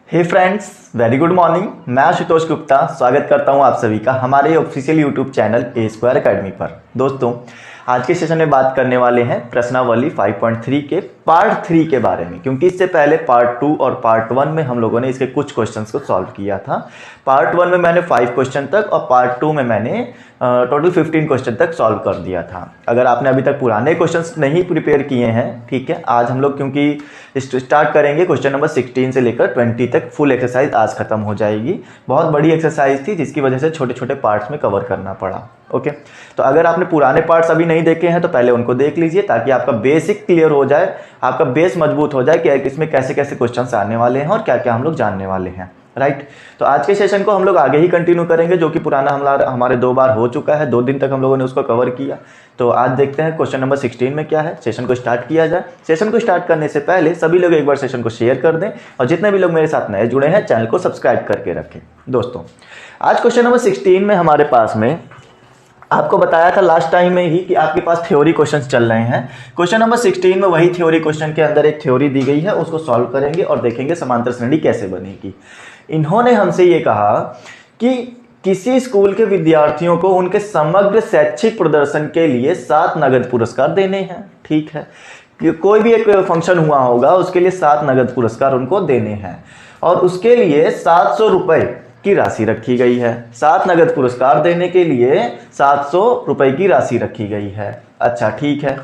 हे friends, very good morning. मैं आशुतोष गुप्ता स्वागत करता हूं आप सभी का हमारे ऑफिशियल यूट्यूब चैनल ए स्क्वायर अकेडमी पर। दोस्तों, आज के सेशन में बात करने वाले हैं प्रश्नावली 5.3 के पार्ट 3 के बारे में, क्योंकि इससे पहले पार्ट 2 और पार्ट 1 में हम लोगों ने इसके कुछ क्वेश्चंस को सॉल्व किया था। पार्ट 1 में मैंने 5 क्वेश्चन तक और पार्ट 2 में मैंने टोटल 15 क्वेश्चन तक सॉल्व कर दिया था। अगर आपने अभी तक पुराने क्वेश्चंस नहीं प्रिपेयर किए हैं, ठीक है, आज हम लोग क्योंकि स्टार्ट करेंगे क्वेश्चन नंबर 16 से लेकर 20 तक। फुल एक्सरसाइज आज खत्म हो जाएगी। बहुत बड़ी एक्सरसाइज थी जिसकी वजह से छोटे छोटे पार्ट्स में कवर करना पड़ा। ओके, तो अगर आपने पुराने पार्ट्स अभी नहीं देखे हैं तो पहले उनको देख लीजिए, ताकि आपका बेसिक क्लियर हो जाए, आपका बेस मजबूत हो जाए कि इसमें कैसे कैसे क्वेश्चंस आने वाले हैं और क्या क्या हम लोग जानने वाले हैं। राइट, तो आज के सेशन को हम लोग आगे ही कंटिन्यू करेंगे, जो कि पुराना हमारे 2 बार हो चुका है। 2 दिन तक हम लोगों ने उसको कवर किया। तो आज देखते हैं क्वेश्चन नंबर 16 में क्या है। सेशन को स्टार्ट किया जाए। सेशन को स्टार्ट करने से पहले सभी लोग एक बार सेशन को शेयर कर दें, और जितने भी लोग मेरे साथ नए जुड़े हैं चैनल को सब्सक्राइब करके रखें। दोस्तों, आज क्वेश्चन नंबर 16 में हमारे पास में आपको बताया था लास्ट टाइम में ही कि आपके पास थ्योरी क्वेश्चंस चल रहे हैं। क्वेश्चन नंबर 16 में वही थ्योरी क्वेश्चन के अंदर एक थ्योरी दी गई है, उसको सॉल्व करेंगे और देखेंगे समांतर श्रेणी कैसे बनेगी। इन्होंने हमसे ये कहा कि किसी स्कूल के विद्यार्थियों को उनके समग्र शैक्षिक प्रदर्शन के लिए 7 नगद पुरस्कार देने हैं। ठीक है, कि कोई भी एक फंक्शन हुआ होगा उसके लिए 7 नगद पुरस्कार उनको देने हैं, और उसके लिए 700 रुपए की राशि रखी गई है। 7 नगद पुरस्कार देने के लिए 700 रुपए की राशि रखी गई है। अच्छा, ठीक है।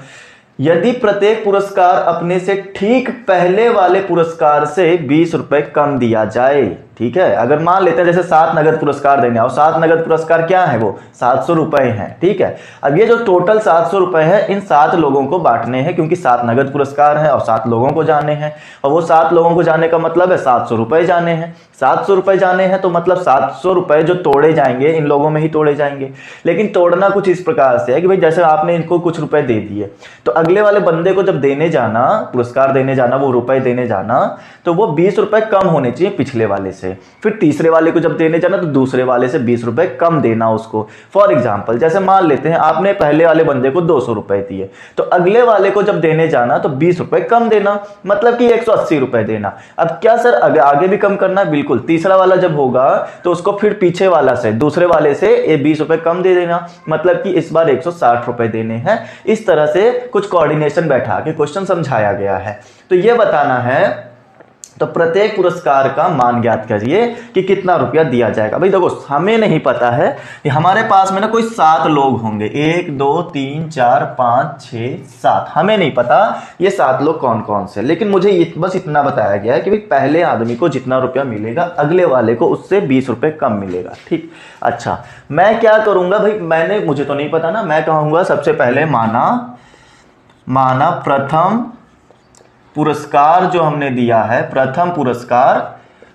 यदि प्रत्येक पुरस्कार अपने से ठीक पहले वाले पुरस्कार से 20 रुपए कम दिया जाए, ठीक है, अगर मान लेते हैं जैसे 7 नगद पुरस्कार देने, और 7 नगद पुरस्कार क्या है, वो 700 रुपए हैं। ठीक है, अब ये जो टोटल 700 रुपए है इन 7 लोगों को बांटने हैं, क्योंकि 7 नगद पुरस्कार हैं और 7 लोगों को जाने हैं, और वो 7 लोगों को जाने का मतलब है 700 रुपए जाने हैं। 700 रुपए जाने हैं तो मतलब 700 रुपए जो तोड़े जाएंगे इन लोगों में ही तोड़े जाएंगे। लेकिन तोड़ना कुछ इस प्रकार से है कि भाई जैसे आपने इनको कुछ रुपए दे दिए, तो अगले वाले बंदे को जब देने जाना, पुरस्कार देने जाना, वो रुपए देने जाना, तो वो 20 रुपए कम होने चाहिए पिछले वाले से। फिर तीसरे वाले को जब देने जाना तो दूसरे वाले से 20 रुपए कम देना उसको। फॉर एग्जाम्पल, जैसे मान लेते हैं आपने पहले वाले बंदे को 200 रुपए दिए, तो अगले वाले को जब देने जाना तो 20 रुपए कम देना, मतलब कि 180 रुपए देना। अब क्या सर आगे भी कम करना है? बिल्कुल। तीसरा वाला जब होगा तो उसको फिर पीछे वाला से, दूसरे वाले से 20 रुपए कम दे देना, मतलब कि इस बार 160 रुपए देने हैं। इस तरह से कुछ कोऑर्डिनेशन बैठा के क्वेश्चन समझाया गया है। तो ये बताना है, तो प्रत्येक पुरस्कार का मान ज्ञात करिए कि कितना रुपया दिया जाएगा। भाई देखो, हमें नहीं पता है कि हमारे पास में ना कोई 7 लोग होंगे, 1 2 3 4 5 6 7, हमें नहीं पता ये 7 लोग कौन कौन से। लेकिन मुझे बस इतना बताया गया है कि भाई पहले आदमी को जितना रुपया मिलेगा अगले वाले को उससे 20 रुपए कम मिलेगा। ठीक, अच्छा, मैं क्या करूंगा भाई, मुझे तो नहीं पता ना, मैं कहूंगा सबसे पहले माना प्रथम पुरस्कार जो हमने दिया है, प्रथम पुरस्कार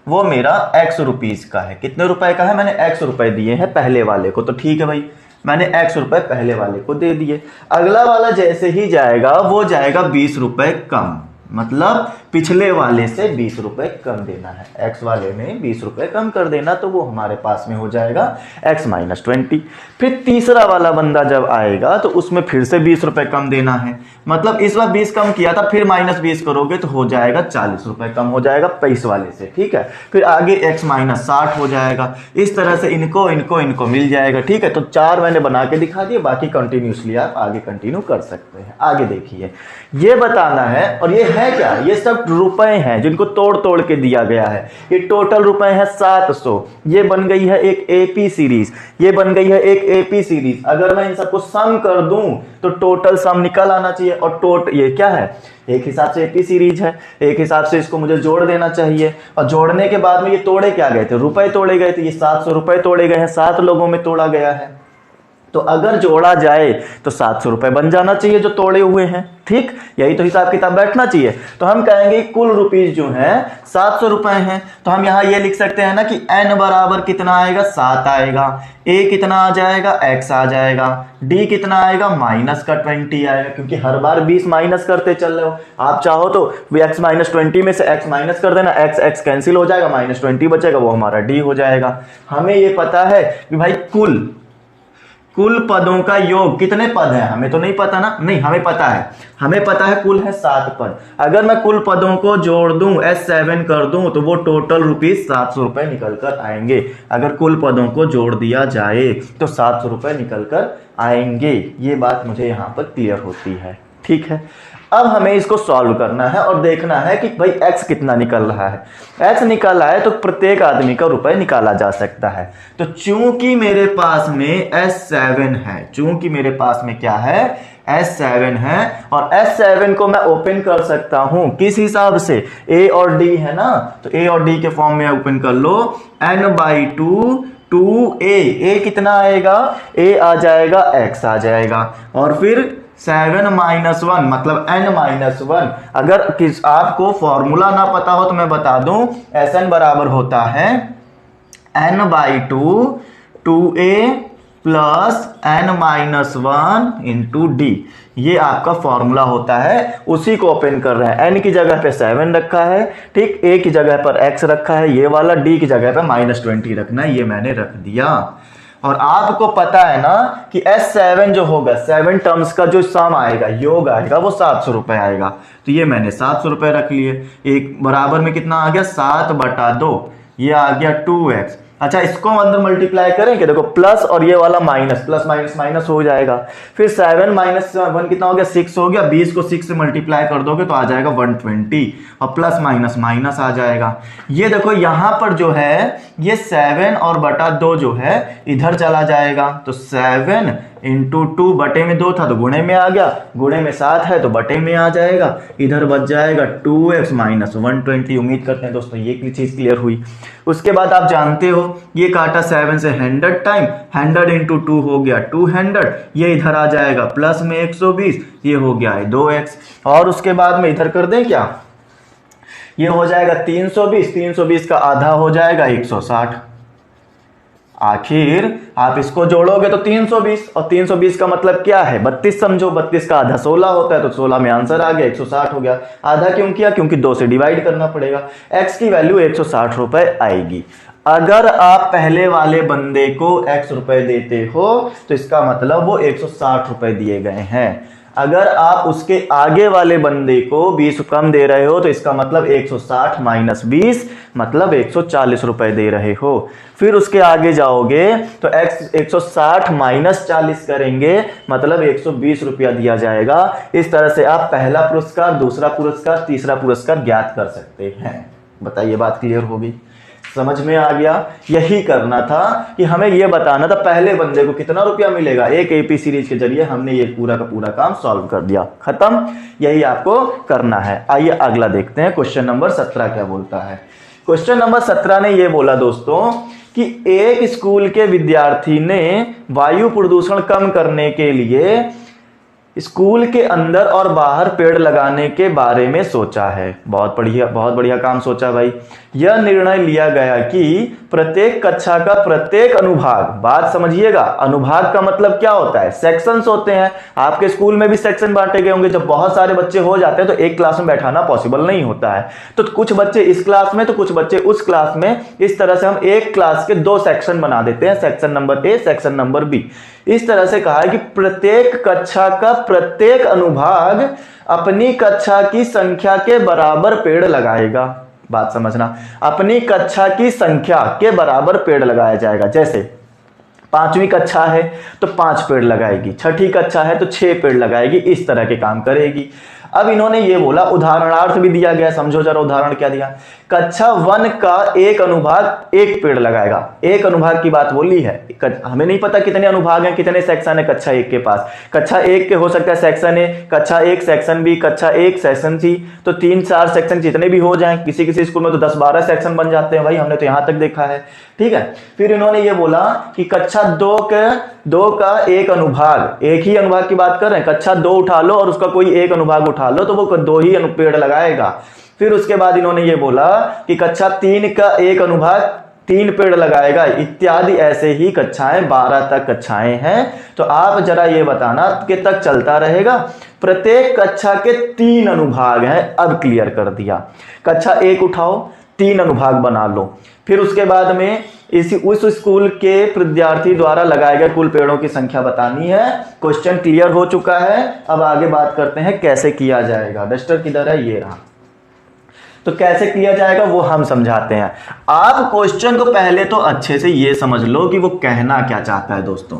वो मेरा X रुपीस का है। कितने रुपए का है? मैंने X रुपए दिए हैं पहले वाले को, तो ठीक है भाई, मैंने X रुपए पहले वाले को दे दिए। अगला वाला जैसे ही जाएगा वो जाएगा 20 रुपए कम, मतलब पिछले वाले से 20 रुपए कम देना है। X वाले में 20 रुपए कम कर देना, तो वो हमारे पास में हो जाएगा X - 20। फिर तीसरा वाला बंदा जब आएगा तो उसमें फिर से 20 रुपए कम देना है, मतलब इस बार 20 कम किया था, फिर -20 करोगे तो हो जाएगा 40 रुपए कम हो जाएगा 23 वाले से। ठीक है, फिर आगे X - 60 हो जाएगा। इस तरह से इनको मिल जाएगा। ठीक है, तो 4 मैंने बना के दिखा दिए, बाकी कंटिन्यूसली आप आगे कंटिन्यू कर सकते हैं। आगे देखिए, ये बताना है, और ये है क्या, ये सब रुपए हैं जिनको तोड़ के दिया गया है। ये टोटल रुपए हैं 700। ये बन गई है एक एपी सीरीज, ये बन गई है एक एपी सीरीज। अगर मैं इन सबको सम कर दूं तो टोटल सम निकल आना चाहिए, और ये क्या है, एक हिसाब से एपी सीरीज है, एक हिसाब से इसको मुझे जोड़ देना चाहिए। और जोड़ने के बाद में ये तोड़े क्या गए थे, रुपए तोड़े गए थे। ये 700 रुपए तोड़े गए हैं, 7 लोगों में तोड़ा गया है, तो अगर जोड़ा जाए तो 700 रुपए बन जाना चाहिए जो तोड़े हुए हैं। ठीक, यही तो हिसाब किताब बैठना चाहिए। तो हम कहेंगे कुल रुपीस जो है 700 रुपए हैं, तो हम यहाँ ये लिख सकते हैं ना कि n बराबर कितना आएगा, 7 आएगा, a कितना आ जाएगा, x आ जाएगा, d कितना आएगा, -20 आएगा, क्योंकि हर बार 20 माइनस करते चल रहे हो। आप चाहो तो x - 20 में से x माइनस कर देना, x कैंसिल हो जाएगा, -20 बचेगा, वो हमारा d हो जाएगा। हमें ये पता है कि भाई कुल पदों का योग, कितने पद हैं हमें तो नहीं पता ना, नहीं हमें पता है, हमें पता है कुल है 7 पद। अगर मैं कुल पदों को जोड़ दूं S7 कर दूं तो वो टोटल ₹700 निकल कर आएंगे। अगर कुल पदों को जोड़ दिया जाए तो ₹700 निकल कर आएंगे। ये बात मुझे यहाँ पर क्लियर होती है, ठीक है। अब हमें इसको सॉल्व करना है और देखना है कि भाई x कितना निकल रहा है। x निकल रहा है तो प्रत्येक आदमी का रुपए निकाला जा सकता है। तो चूंकि मेरे पास में S7 है, चूंकि मेरे पास में क्या है, S7 है, और S7 को मैं ओपन कर सकता हूं किस हिसाब से, A और D है ना, तो A और D के फॉर्म में ओपन कर लो, n/2 2a, a कितना आएगा, a आ जाएगा x आ जाएगा, और फिर 7 - 1 मतलब n-1। अगर किस आपको फॉर्मूला ना पता हो तो मैं बता दूं, Sn बराबर होता है n/2 2a plus n-1 into d। ये आपका फॉर्मूला होता है, उसी को ओपन कर रहे हैं। n की जगह पे 7 रखा है, ठीक, a की जगह पर x रखा है, ये वाला d की जगह पे -20 रखना है, ये मैंने रख दिया। और आपको पता है ना कि S7 जो होगा, 7 टर्म्स का जो सम आएगा, योग आएगा, वो ₹700 आएगा। तो ये मैंने ₹700 रख लिए। एक बराबर में कितना आ गया, 7/2, ये आ गया 2x। अच्छा, इसको अंदर मल्टीप्लाई करें कि देखो प्लस और ये वाला माइनस, प्लस माइनस माइनस हो जाएगा। फिर 7 - 1 कितना हो गया, 6 हो गया। 20 को 6 से मल्टीप्लाई कर दोगे तो आ जाएगा 120, और प्लस माइनस माइनस आ जाएगा। ये देखो यहाँ पर जो है ये 7 और बटा 2 जो है इधर चला जाएगा, तो 7 इंटू 2 बटे में 2 था तो गुणे में आ गया, गुणे में 7 है तो बटे में आ जाएगा, इधर बच जाएगा 2x - 120। उम्मीद करते हैं दोस्तों ये चीज क्लियर हुई। उसके बाद आप जानते हो ये काटा 7 से 100 टाइम, 100 इंटू 2 हो गया 200, ये इधर आ जाएगा प्लस में 120, ये हो गया है 2x। और उसके बाद में इधर कर दें क्या, ये हो जाएगा 320, 320 का आधा हो जाएगा 160। आखिर आप इसको जोड़ोगे तो 320, और 320 का मतलब क्या है, 32 समझो, 32 का आधा 16 होता है, तो 16 में आंसर आ गया 160 हो गया। आधा क्यों किया, क्योंकि 2 से डिवाइड करना पड़ेगा। x की वैल्यू 160 रुपए आएगी। अगर आप पहले वाले बंदे को x रुपए देते हो तो इसका मतलब वो 160 रुपए दिए गए हैं। अगर आप उसके आगे वाले बंदे को 20 कम दे रहे हो तो इसका मतलब 160 माइनस 20 मतलब 140 रुपए दे रहे हो। फिर उसके आगे जाओगे तो 160 माइनस 40 करेंगे मतलब 120 रुपया दिया जाएगा। इस तरह से आप पहला पुरस्कार, दूसरा पुरस्कार, तीसरा पुरस्कार ज्ञात कर सकते हैं। बताइए, बात क्लियर होगी, समझ में आ गया। यही करना था कि हमें यह बताना था पहले बंदे को कितना रुपया मिलेगा। एक एपी सीरीज के जरिए हमने ये पूरा का पूरा काम सॉल्व कर दिया, खत्म। यही आपको करना है। आइए अगला देखते हैं, क्वेश्चन नंबर 17 क्या बोलता है। क्वेश्चन नंबर 17 ने यह बोला दोस्तों कि एक स्कूल के विद्यार्थी ने वायु प्रदूषण कम करने के लिए स्कूल के अंदर और बाहर पेड़ लगाने के बारे में सोचा है। बहुत बढ़िया काम सोचा भाई। यह निर्णय लिया गया कि प्रत्येक कक्षा का प्रत्येक अनुभाग, बात समझिएगा, अनुभाग का मतलब क्या होता है, सेक्शंस होते हैं। आपके स्कूल में भी सेक्शन बांटे गए होंगे। जब बहुत सारे बच्चे हो जाते हैं तो एक क्लास में बैठाना पॉसिबल नहीं होता है, तो कुछ बच्चे इस क्लास में तो कुछ बच्चे उस क्लास में। इस तरह से हम एक क्लास के 2 सेक्शन बना देते हैं, section number A, section number B. इस तरह से कहा है कि प्रत्येक कक्षा का प्रत्येक अनुभाग अपनी कक्षा की संख्या के बराबर पेड़ लगाएगा। बात समझना, अपनी कक्षा की संख्या के बराबर पेड़ लगाया जाएगा। जैसे 5वीं कक्षा है तो 5 पेड़ लगाएगी, 6ठी कक्षा है तो 6 पेड़ लगाएगी, इस तरह के काम करेगी। अब इन्होंने ये बोला, उदाहरणार्थ भी दिया गया, समझो जरा उदाहरण क्या दिया। कक्षा 1 का एक अनुभाग 1 पेड़ लगाएगा। एक अनुभाग की बात बोली है, हमें नहीं पता कितने अनुभाग हैं, कितने सेक्शन है कक्षा 1 के पास। कक्षा 1 के हो सकता है सेक्शन ए, कक्षा 1 सेक्शन बी, कक्षा 1 सेक्शन सी, तो 3-4 सेक्शन जितने भी हो जाएं। किसी किसी स्कूल में तो 10-12 सेक्शन बन जाते हैं भाई, हमने तो यहां तक देखा है, ठीक है। फिर इन्होंने ये बोला कि कक्षा 2 का एक अनुभाग, एक ही अनुभाग की बात कर रहे हैं, कक्षा 2 उठा लो और उसका कोई एक अनुभाग उठा लो तो वो 2 ही पेड़ लगाएगा। फिर उसके बाद इन्होंने ये बोला कि कक्षा 3 का एक अनुभाग 3 पेड़ लगाएगा, इत्यादि। ऐसे ही कक्षाएं 12 तक कक्षाएं हैं। तो आप जरा ये बताना कि तक चलता रहेगा। प्रत्येक कक्षा के 3 अनुभाग हैं। अब क्लियर कर दिया। कक्षा 1 उठाओ, 3 अनुभाग बना लो। फिर उसके बाद में उस स्कूल के विद्यार्थी द्वारा लगाए गए कुल पेड़ों की संख्या बतानी है। क्वेश्चन क्लियर हो चुका है। अब आगे बात करते हैं कैसे किया जाएगा। डस्टर किधर है, ये रहा। तो कैसे किया जाएगा वो हम समझाते हैं। आप क्वेश्चन को पहले तो अच्छे से ये समझ लो कि वो कहना क्या चाहता है। दोस्तों,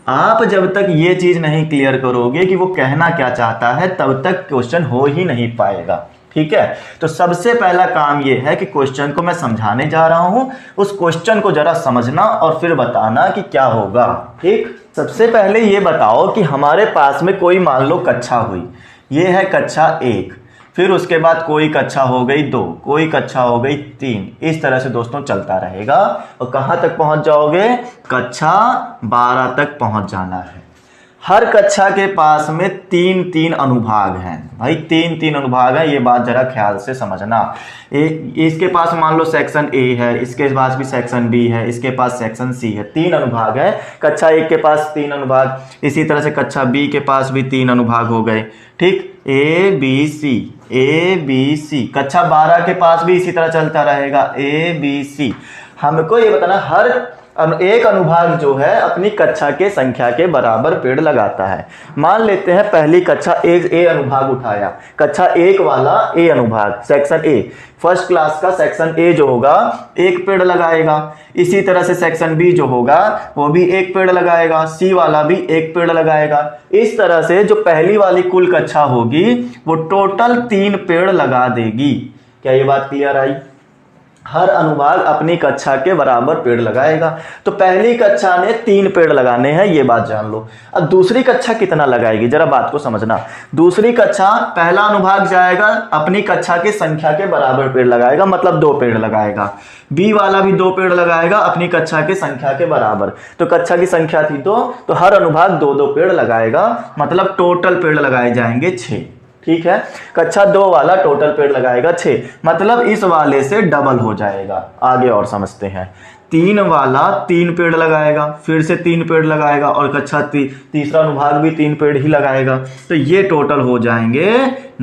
आप जब तक ये चीज नहीं क्लियर करोगे कि वो कहना क्या चाहता है, तब तक क्वेश्चन हो ही नहीं पाएगा। ठीक है, तो सबसे पहला काम ये है कि क्वेश्चन को मैं समझाने जा रहा हूं, उस क्वेश्चन को जरा समझना और फिर बताना कि क्या होगा। ठीक, सबसे पहले ये बताओ कि हमारे पास में कोई मान लो कक्षा हुई, ये है कक्षा 1, फिर उसके बाद कोई कक्षा हो गई 2, कोई कक्षा हो गई 3, इस तरह से दोस्तों चलता रहेगा और कहां तक पहुंच जाओगे, कक्षा 12 तक पहुंच जाना है। हर कक्षा के पास में 3-3 अनुभाग हैं भाई, 3-3 अनुभाग हैं, ये बात जरा ख्याल से समझना। इसके पास मान लो सेक्शन ए है, इसके पास भी सेक्शन बी है, इसके पास सेक्शन सी है, 3 अनुभाग है। कक्षा 1 के पास 3 अनुभाग, इसी तरह से कक्षा बी के पास भी 3 अनुभाग हो गए। ठीक, ए बी सी। कक्षा 12 के पास भी इसी तरह चलता रहेगा, ए बी सी। हमको ये बताना हर एक अनुभाग जो है अपनी कक्षा के संख्या के बराबर पेड़ लगाता है। मान लेते हैं पहली कक्षा ए अनुभाग उठाया, कक्षा 1 वाला ए अनुभाग, सेक्शन ए, फर्स्ट क्लास का सेक्शन ए जो होगा 1 पेड़ लगाएगा। इसी तरह से सेक्शन बी जो होगा वो भी 1 पेड़ लगाएगा, सी वाला भी 1 पेड़ लगाएगा। इस तरह से जो पहली वाली कुल कक्षा होगी वो टोटल 3 पेड़ लगा देगी। क्या ये बात क्लियर आई? हर अनुभाग अपनी कक्षा के बराबर पेड़ लगाएगा। तो पहली कक्षा ने 3 पेड़ लगाने हैं, ये बात जान लो। अब दूसरी कक्षा कितना लगाएगी, जरा बात को समझना। दूसरी कक्षा, पहला अनुभाग जाएगा अपनी कक्षा की संख्या के बराबर पेड़ लगाएगा, मतलब 2 पेड़ लगाएगा। बी वाला भी 2 पेड़ लगाएगा अपनी कक्षा की संख्या के बराबर। तो कक्षा की संख्या थी 2, तो हर अनुभाग 2-2 पेड़ लगाएगा, मतलब टोटल पेड़ लगाए जाएंगे 6। ठीक है, कक्षा 2 वाला टोटल पेड़ लगाएगा 6, मतलब इस वाले से डबल हो जाएगा। आगे और समझते हैं। 3 वाला 3 पेड़ लगाएगा, फिर से 3 पेड़ लगाएगा और कक्षा तीसरा अनुभाग भी 3 पेड़ ही लगाएगा, तो ये टोटल हो जाएंगे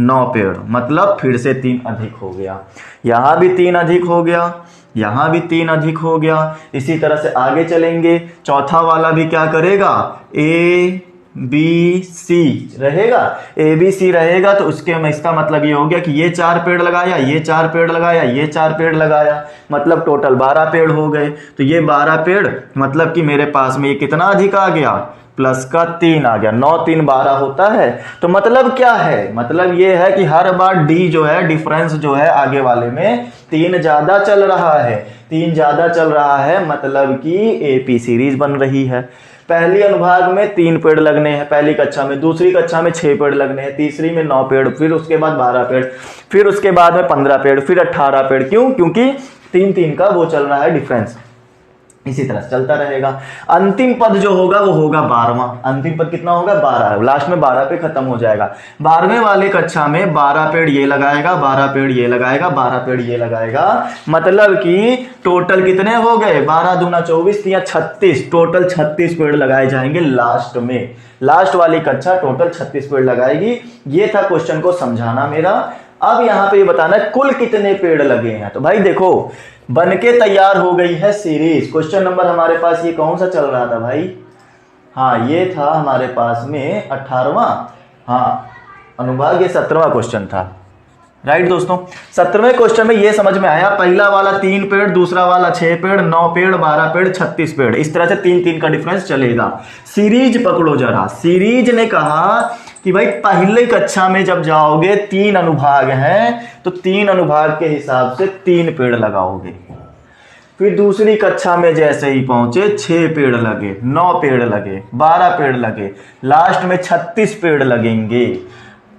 9 पेड़, मतलब फिर से 3 अधिक हो गया। यहाँ भी 3 अधिक हो गया, यहाँ भी 3 अधिक हो गया। इसी तरह से आगे चलेंगे। चौथा वाला भी क्या करेगा, ए बी सी रहेगा, ए बी सी रहेगा, तो उसके में इसका मतलब ये हो गया कि ये 4 पेड़ लगाया, ये 4 पेड़ लगाया, ये 4 पेड़ लगाया, मतलब टोटल 12 पेड़ हो गए। तो ये 12 पेड़ मतलब कि मेरे पास में ये कितना अधिक आ गया, प्लस का 3 आ गया। 9 3 12 होता है। तो मतलब क्या है, मतलब ये है कि हर बार डी जो है, डिफरेंस जो है आगे वाले में 3 ज्यादा चल रहा है, 3 ज्यादा चल रहा है, मतलब कि एपी सीरीज बन रही है। पहली अनुभाग में 3 पेड़ लगने हैं पहली कक्षा में, दूसरी कक्षा में 6 पेड़ लगने हैं, तीसरी में 9 पेड़, फिर उसके बाद 12 पेड़, फिर उसके बाद में 15 पेड़, फिर 18 पेड़। क्यों? क्योंकि 3-3 का वो चल रहा है डिफरेंस। इसी तरह से चलता रहेगा। अंतिम पद जो होगा वो होगा 12वां। अंतिम पद कितना होगा, 12। लास्ट में 12 पे खत्म हो जाएगा। 12वें वाले कक्षा में 12 पेड़ ये लगाएगा, 12 पेड़ ये लगाएगा, 12 पेड़ ये लगाएगा, मतलब कि टोटल कितने हो गए, 12 दूना 24 या 36, टोटल 36 पेड़ लगाए जाएंगे लास्ट में। लास्ट वाली कक्षा टोटल 36 पेड़ लगाएगी। ये था क्वेश्चन को समझाना मेरा। अब यहाँ पे ये बताना है कुल कितने पेड़ लगे हैं। तो भाई देखो, बनके तैयार हो गई है सीरीज। क्वेश्चन नंबर हमारे पास ये कौन सा चल रहा था भाई, हाँ ये था हमारे पास में 18वां, हाँ अनुभाग ये 17वां क्वेश्चन था। राइट दोस्तों, 17वें क्वेश्चन में ये समझ में आया, पहला वाला 3 पेड़, दूसरा वाला 6 पेड़, 9 पेड़, 12 पेड़, 36 पेड़, इस तरह से 3-3 का डिफरेंस चलेगा। सीरीज पकड़ो जरा। सीरीज ने कहा कि भाई पहले कक्षा में जब जाओगे 3 अनुभाग हैं, तो 3 अनुभाग के हिसाब से 3 पेड़ लगाओगे। फिर दूसरी कक्षा में जैसे ही पहुंचे 6 पेड़ लगे, 9 पेड़ लगे, 12 पेड़ लगे, लास्ट में 36 पेड़ लगेंगे।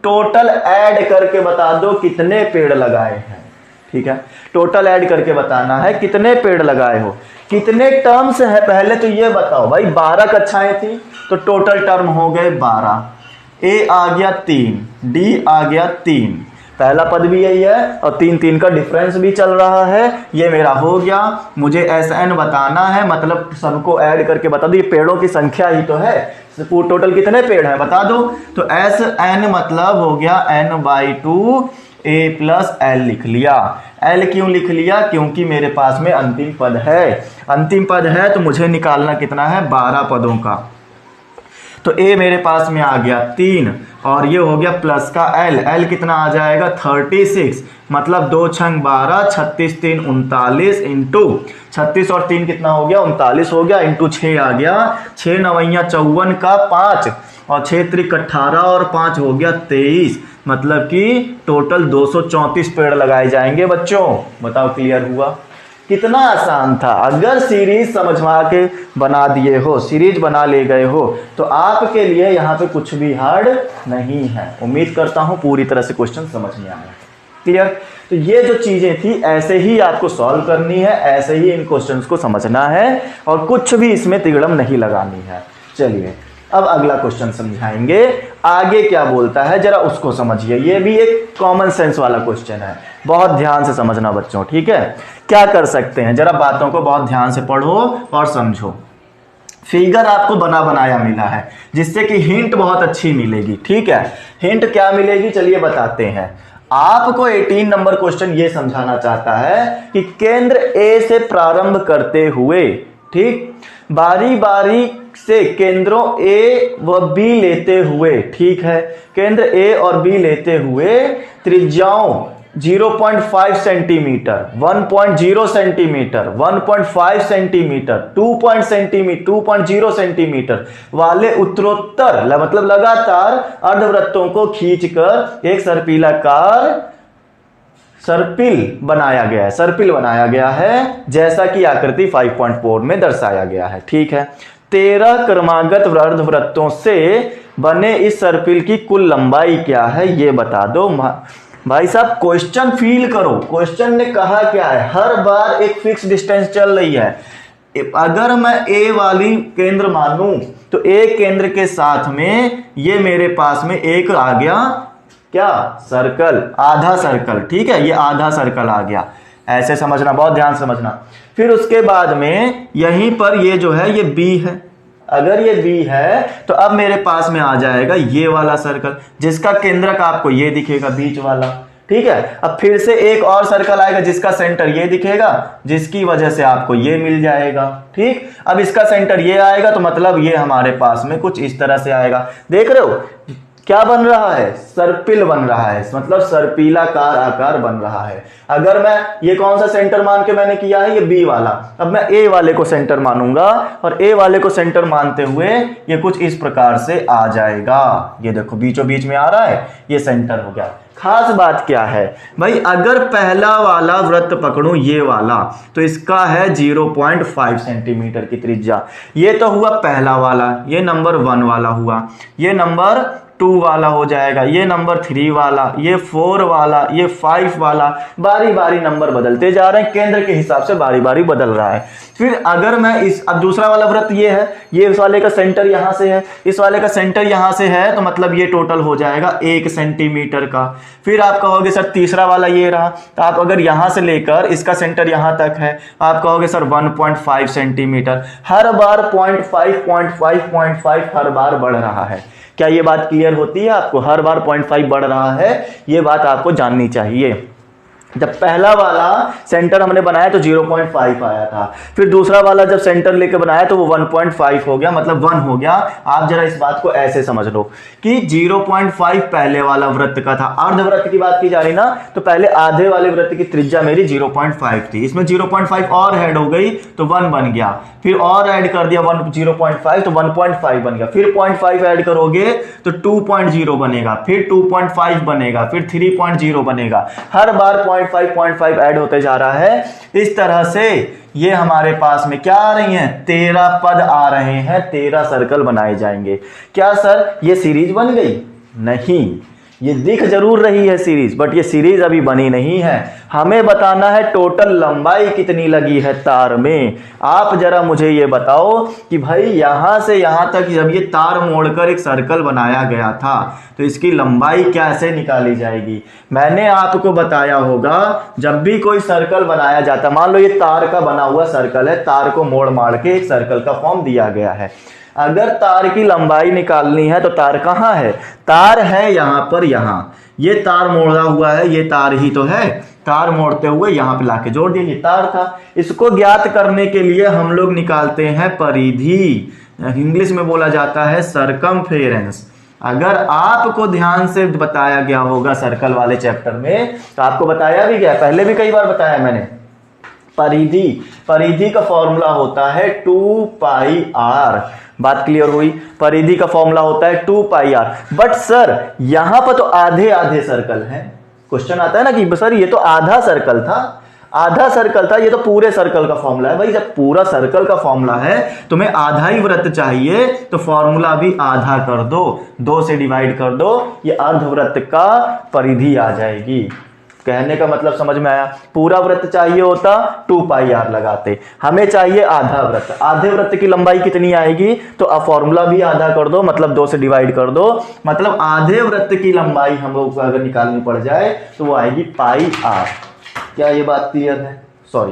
टोटल ऐड करके बता दो कितने पेड़ लगाए हैं। ठीक है, टोटल ऐड करके बताना है कितने पेड़ लगाए हो, कितने टर्म्स है पहले तो ये बताओ भाई। 12 कक्षाएं थी तो टोटल टर्म हो गए 12। ए आ गया 3, डी आ गया 3, पहला पद भी यही है और 3-3 का डिफरेंस भी चल रहा है। ये मेरा हो गया। मुझे SN बताना है, मतलब सबको ऐड करके बता दो। ये पेड़ों की संख्या ही तो है, टोटल कितने पेड़ हैं बता दो। तो SN मतलब हो गया N/2 ए प्लस एल लिख लिया। एल क्यों लिख लिया? क्योंकि मेरे पास में अंतिम पद है। अंतिम पद है तो मुझे निकालना कितना है? 12 पदों का। तो ए मेरे पास में आ गया 3 और ये हो गया प्लस का एल। एल कितना आ जाएगा? 36। मतलब 2 छंग 12, 36 3 39 इंटू 36 और 3 कितना हो गया? 39 हो गया, इंटू 6 आ गया। 6 नवैया 54 का 5 और 6 त्रिक 18 और 5 हो गया 23। मतलब कि टोटल 234 पेड़ लगाए जाएंगे बच्चों। बताओ क्लियर हुआ? कितना आसान था। अगर सीरीज समझवा के बना दिए हो, सीरीज बना ले गए हो, तो आपके लिए यहाँ पे कुछ भी हार्ड नहीं है। उम्मीद करता हूँ पूरी तरह से क्वेश्चन समझ में आया। क्लियर? तो ये जो चीजें थी ऐसे ही आपको सॉल्व करनी है, ऐसे ही इन क्वेश्चंस को समझना है और कुछ भी इसमें तिगड़म नहीं लगानी है। चलिए अब अगला क्वेश्चन समझाएंगे। आगे क्या बोलता है जरा उसको समझिए। ये भी एक कॉमन सेंस वाला क्वेश्चन है, बहुत ध्यान से समझना बच्चों, ठीक है? क्या कर सकते हैं, जरा बातों को बहुत ध्यान से पढ़ो और समझो। फिगर आपको बना बनाया मिला है जिससे कि हिंट बहुत अच्छी मिलेगी, ठीक है? हिंट क्या मिलेगी चलिए बताते हैं। आपको 18 नंबर क्वेश्चन ये समझाना चाहता है कि केंद्र ए से प्रारंभ करते हुए, ठीक, बारी बारी से केंद्रों ए व बी लेते हुए, ठीक है, केंद्र ए और बी लेते हुए त्रिज्याओं 0.5 सेंटीमीटर, 1.0 सेंटीमीटर, 1.5 सेंटीमीटर, 2.0 सेंटीमीटर वाले उत्तरोत्तर मतलब लगातार अर्धवृत्तों को खींचकर एक सर्पिलाकार सर्पिल बनाया गया है। सर्पिल बनाया गया है जैसा कि आकृति 5.4 में दर्शाया गया है, ठीक है? 13 क्रमागत अर्धवृत्तों से बने इस सर्पिल की कुल लंबाई क्या है ये बता दो। भाई साहब क्वेश्चन फील करो। क्वेश्चन ने कहा क्या है? हर बार एक फिक्स डिस्टेंस चल रही है। अगर मैं ए वाली केंद्र मानूं तो ए केंद्र के साथ में ये मेरे पास में एक आ गया क्या? सर्कल, आधा सर्कल, ठीक है? ये आधा सर्कल आ गया। ऐसे समझना, बहुत ध्यान समझना। फिर उसके बाद में यहीं पर ये जो है ये बी है। अगर ये बी है तो अब मेरे पास में आ जाएगा ये वाला सर्कल जिसका केंद्रक आपको ये दिखेगा, बीच वाला, ठीक है? अब फिर से एक और सर्कल आएगा जिसका सेंटर ये दिखेगा, जिसकी वजह से आपको ये मिल जाएगा, ठीक? अब इसका सेंटर ये आएगा तो मतलब ये हमारे पास में कुछ इस तरह से आएगा। देख रहे हो क्या बन रहा है? सर्पिल बन रहा है, मतलब सर्पिलाकार आकार बन रहा है। अगर मैं ये कौन सा सेंटर मान के मैंने किया है? ये बी वाला। अब मैं ए वाले को सेंटर मानूंगा और ए वाले को सेंटर मानते हुए ये कुछ इस प्रकार से आ जाएगा। ये देखो बीचों बीच में आ रहा है, ये सेंटर हो गया। खास बात क्या है भाई? अगर पहला वाला वृत्त पकड़ूं ये वाला तो इसका है 0.5 सेंटीमीटर की त्रिज्या। ये तो हुआ पहला वाला, ये नंबर 1 वाला हुआ, ये नंबर 2 वाला हो जाएगा, ये नंबर 3 वाला, ये 4 वाला, ये 5 वाला। बारी बारी नंबर बदलते जा रहे हैं, केंद्र के हिसाब से बारी बारी बदल रहा है। फिर अगर मैं अब दूसरा वाला वृत्त ये है, ये इस वाले का सेंटर यहां से है, इस वाले का सेंटर यहां से है, तो मतलब ये टोटल हो जाएगा 1 सेंटीमीटर का। फिर आप कहोगे सर तीसरा वाला ये रहा, तो आप अगर यहां से लेकर इसका सेंटर यहां तक है, आप कहोगे सर 1.5 सेंटीमीटर। हर बार 0.5 हर बार बढ़ रहा है। क्या ये बात क्लियर होती है आपको? हर बार 0.5 बढ़ रहा है, ये बात आपको जाननी चाहिए। जब पहला वाला सेंटर हमने बनाया तो 0.5 आया था, फिर दूसरा वाला जब सेंटर लेके बनाया तो वो 1.5 हो गया, मतलब 1 हो गया। आप जरा इस बात को ऐसे समझ लो कि 0.5 पहले वाला वृत्त का था। अर्धवृत्त की बात की जा रही ना, तो पहले आधे वाले वृत्त की त्रिज्या मेरी 0.5 थी, इसमें 0.5 और ऐड हो गई तो 1 बन गया, फिर और ऐड कर दिया 0.5 तो 1.5 बन गया, फिर 0.5 ऐड करोगे तो 2.0 बनेगा, फिर 2.5 बनेगा, फिर 3.0 बनेगा। हर बार 0.5 ऐड होते जा रहा है। इस तरह से ये हमारे पास में क्या आ रही हैं? 13 पद आ रहे हैं, 13 सर्कल बनाए जाएंगे। क्या सर ये सीरीज बन गई? नहीं, ये दिख जरूर रही है सीरीज, बट ये सीरीज अभी बनी नहीं है। हमें बताना है टोटल लंबाई कितनी लगी है तार में। आप जरा मुझे ये बताओ कि भाई यहां से यहां तक जब ये तार मोड़कर एक सर्कल बनाया गया था तो इसकी लंबाई कैसे निकाली जाएगी? मैंने आपको बताया होगा जब भी कोई सर्कल बनाया जाता, मान लो ये तार का बना हुआ सर्कल है, तार को मोड़ माड़ के एक सर्कल का फॉर्म दिया गया है। अगर तार की लंबाई निकालनी है तो तार कहाँ है? तार है यहां पर, यहां ये तार मोड़ा हुआ है, ये तार ही तो है, तार मोड़ते हुए यहाँ पे लाके जोड़ दिया, ये तार था। इसको ज्ञात करने के लिए हम लोग निकालते हैं परिधि, इंग्लिश में बोला जाता है सरकमफेरेंस। अगर आपको ध्यान से बताया गया होगा सर्कल वाले चैप्टर में, तो आपको बताया भी गया, पहले भी कई बार बताया मैंने, परिधि का फॉर्मूला होता है 2 पाई आर। बात क्लियर हुई? परिधि का फॉर्मूला होता है 2 पाई आर। बट सर यहां पर तो आधे आधे सर्कल हैं। क्वेश्चन आता है ना कि सर ये तो आधा सर्कल था, आधा सर्कल था, ये तो पूरे सर्कल का फॉर्मूला है। भाई जब पूरा सर्कल का फॉर्मूला है, तुम्हें आधा ही वृत्त चाहिए, तो फॉर्मूला भी आधा कर दो, 2 से डिवाइड कर दो, ये अर्धवृत्त का परिधि आ जाएगी। कहने का मतलब समझ में आया? पूरा वृत्त चाहिए होता 2 पाई आर लगाते, हमें चाहिए आधा वृत्त। आधे वृत्त की लंबाई कितनी आएगी? तो अब फॉर्मूला भी आधा कर दो, मतलब 2 से डिवाइड कर दो, मतलब आधे वृत्त की लंबाई हम लोग को अगर निकालनी पड़ जाए तो वो आएगी पाई आर। क्या ये बात क्लियर है? सॉरी,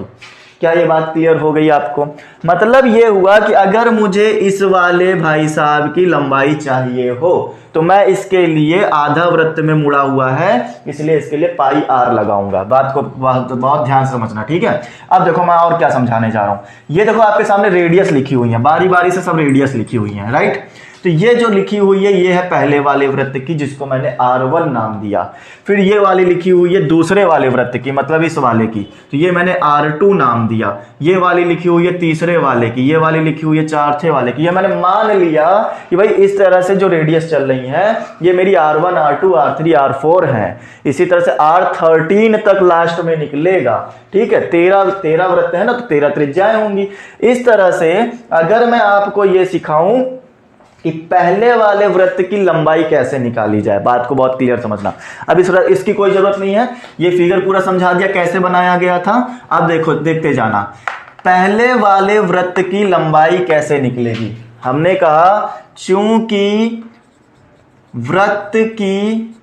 क्या ये बात क्लियर हो गई आपको? मतलब ये हुआ कि अगर मुझे इस वाले भाई साहब की लंबाई चाहिए हो, तो मैं इसके लिए आधा वृत्त में मुड़ा हुआ है, इसलिए इसके लिए पाई आर लगाऊंगा। बात को बहुत ध्यान से समझना, ठीक है? अब देखो मैं और क्या समझाने जा रहा हूं। ये देखो आपके सामने रेडियस लिखी हुई है, बारी बारी से सब रेडियस लिखी हुई है, राइट? तो ये जो लिखी हुई है ये है पहले वाले वृत्त की, जिसको मैंने R1 नाम दिया। फिर ये वाली लिखी हुई है दूसरे वाले वृत्त की, मतलब इस वाले की, तो ये मैंने R2 नाम दिया। ये वाली लिखी हुई है तीसरे वाले की, ये वाली लिखी हुई है चौथे वाले की। ये मैंने मान लिया कि भाई इस तरह से जो रेडियस चल रही है ये मेरी R1, R2, R3, R4 है। इसी तरह से R13 तक लास्ट में निकलेगा, ठीक है? 13 वृत्त है ना, तो 13 त्रिज्याएं होंगी। इस तरह से अगर मैं आपको ये सिखाऊं कि पहले वाले वृत्त की लंबाई कैसे निकाली जाए, बात को बहुत क्लियर समझना। अब इसकी कोई जरूरत नहीं है, ये फिगर पूरा समझा दिया कैसे बनाया गया था। अब देखो, देखते जाना, पहले वाले वृत्त की लंबाई कैसे निकलेगी। हमने कहा चूंकि वृत्त की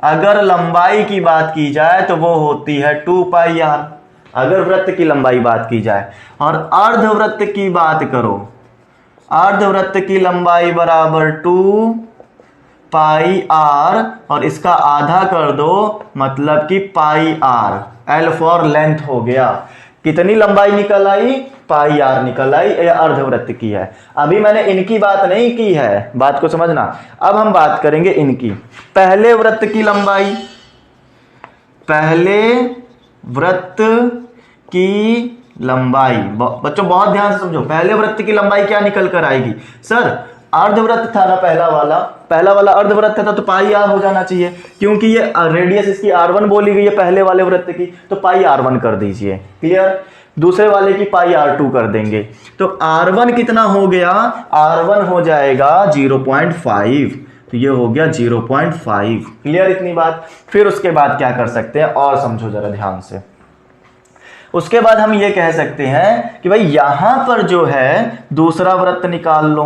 अगर लंबाई की बात की जाए तो वो होती है 2 पाई आर, अगर वृत्त की लंबाई बात की जाए। और अर्धवृत्त की बात करो, अर्धवृत्त की लंबाई बराबर 2 पाई आर, और इसका आधा कर दो, मतलब कि पाई आर। एल फॉर लेंथ हो गया। कितनी लंबाई निकल आई? पाई आर निकल आई, यह अर्धवृत्त की है। अभी मैंने इनकी बात नहीं की है, बात को समझना। अब हम बात करेंगे इनकी। पहले वृत्त की लंबाई, पहले वृत्त की लंबाई, बच्चों बहुत ध्यान से समझो, पहले वृत्त की लंबाई क्या निकल कर आएगी? सर अर्धवृत्त था ना पहला वाला अर्धवृत्त था, तो पाई आर हो जाना चाहिए, क्योंकि ये रेडियस इसकी R1 बोली गई है पहले वाले वृत्त की, तो पाई R1 कर दीजिए। क्लियर? दूसरे वाले की पाई R2 कर देंगे, तो R1 कितना हो गया? R1 हो जाएगा 0.5, तो ये हो गया 0.5। क्लियर इतनी बात? फिर उसके बाद क्या कर सकते हैं, और समझो जरा ध्यान से। उसके बाद हम ये कह सकते हैं कि भाई यहां पर जो है दूसरा वृत्त निकाल लो,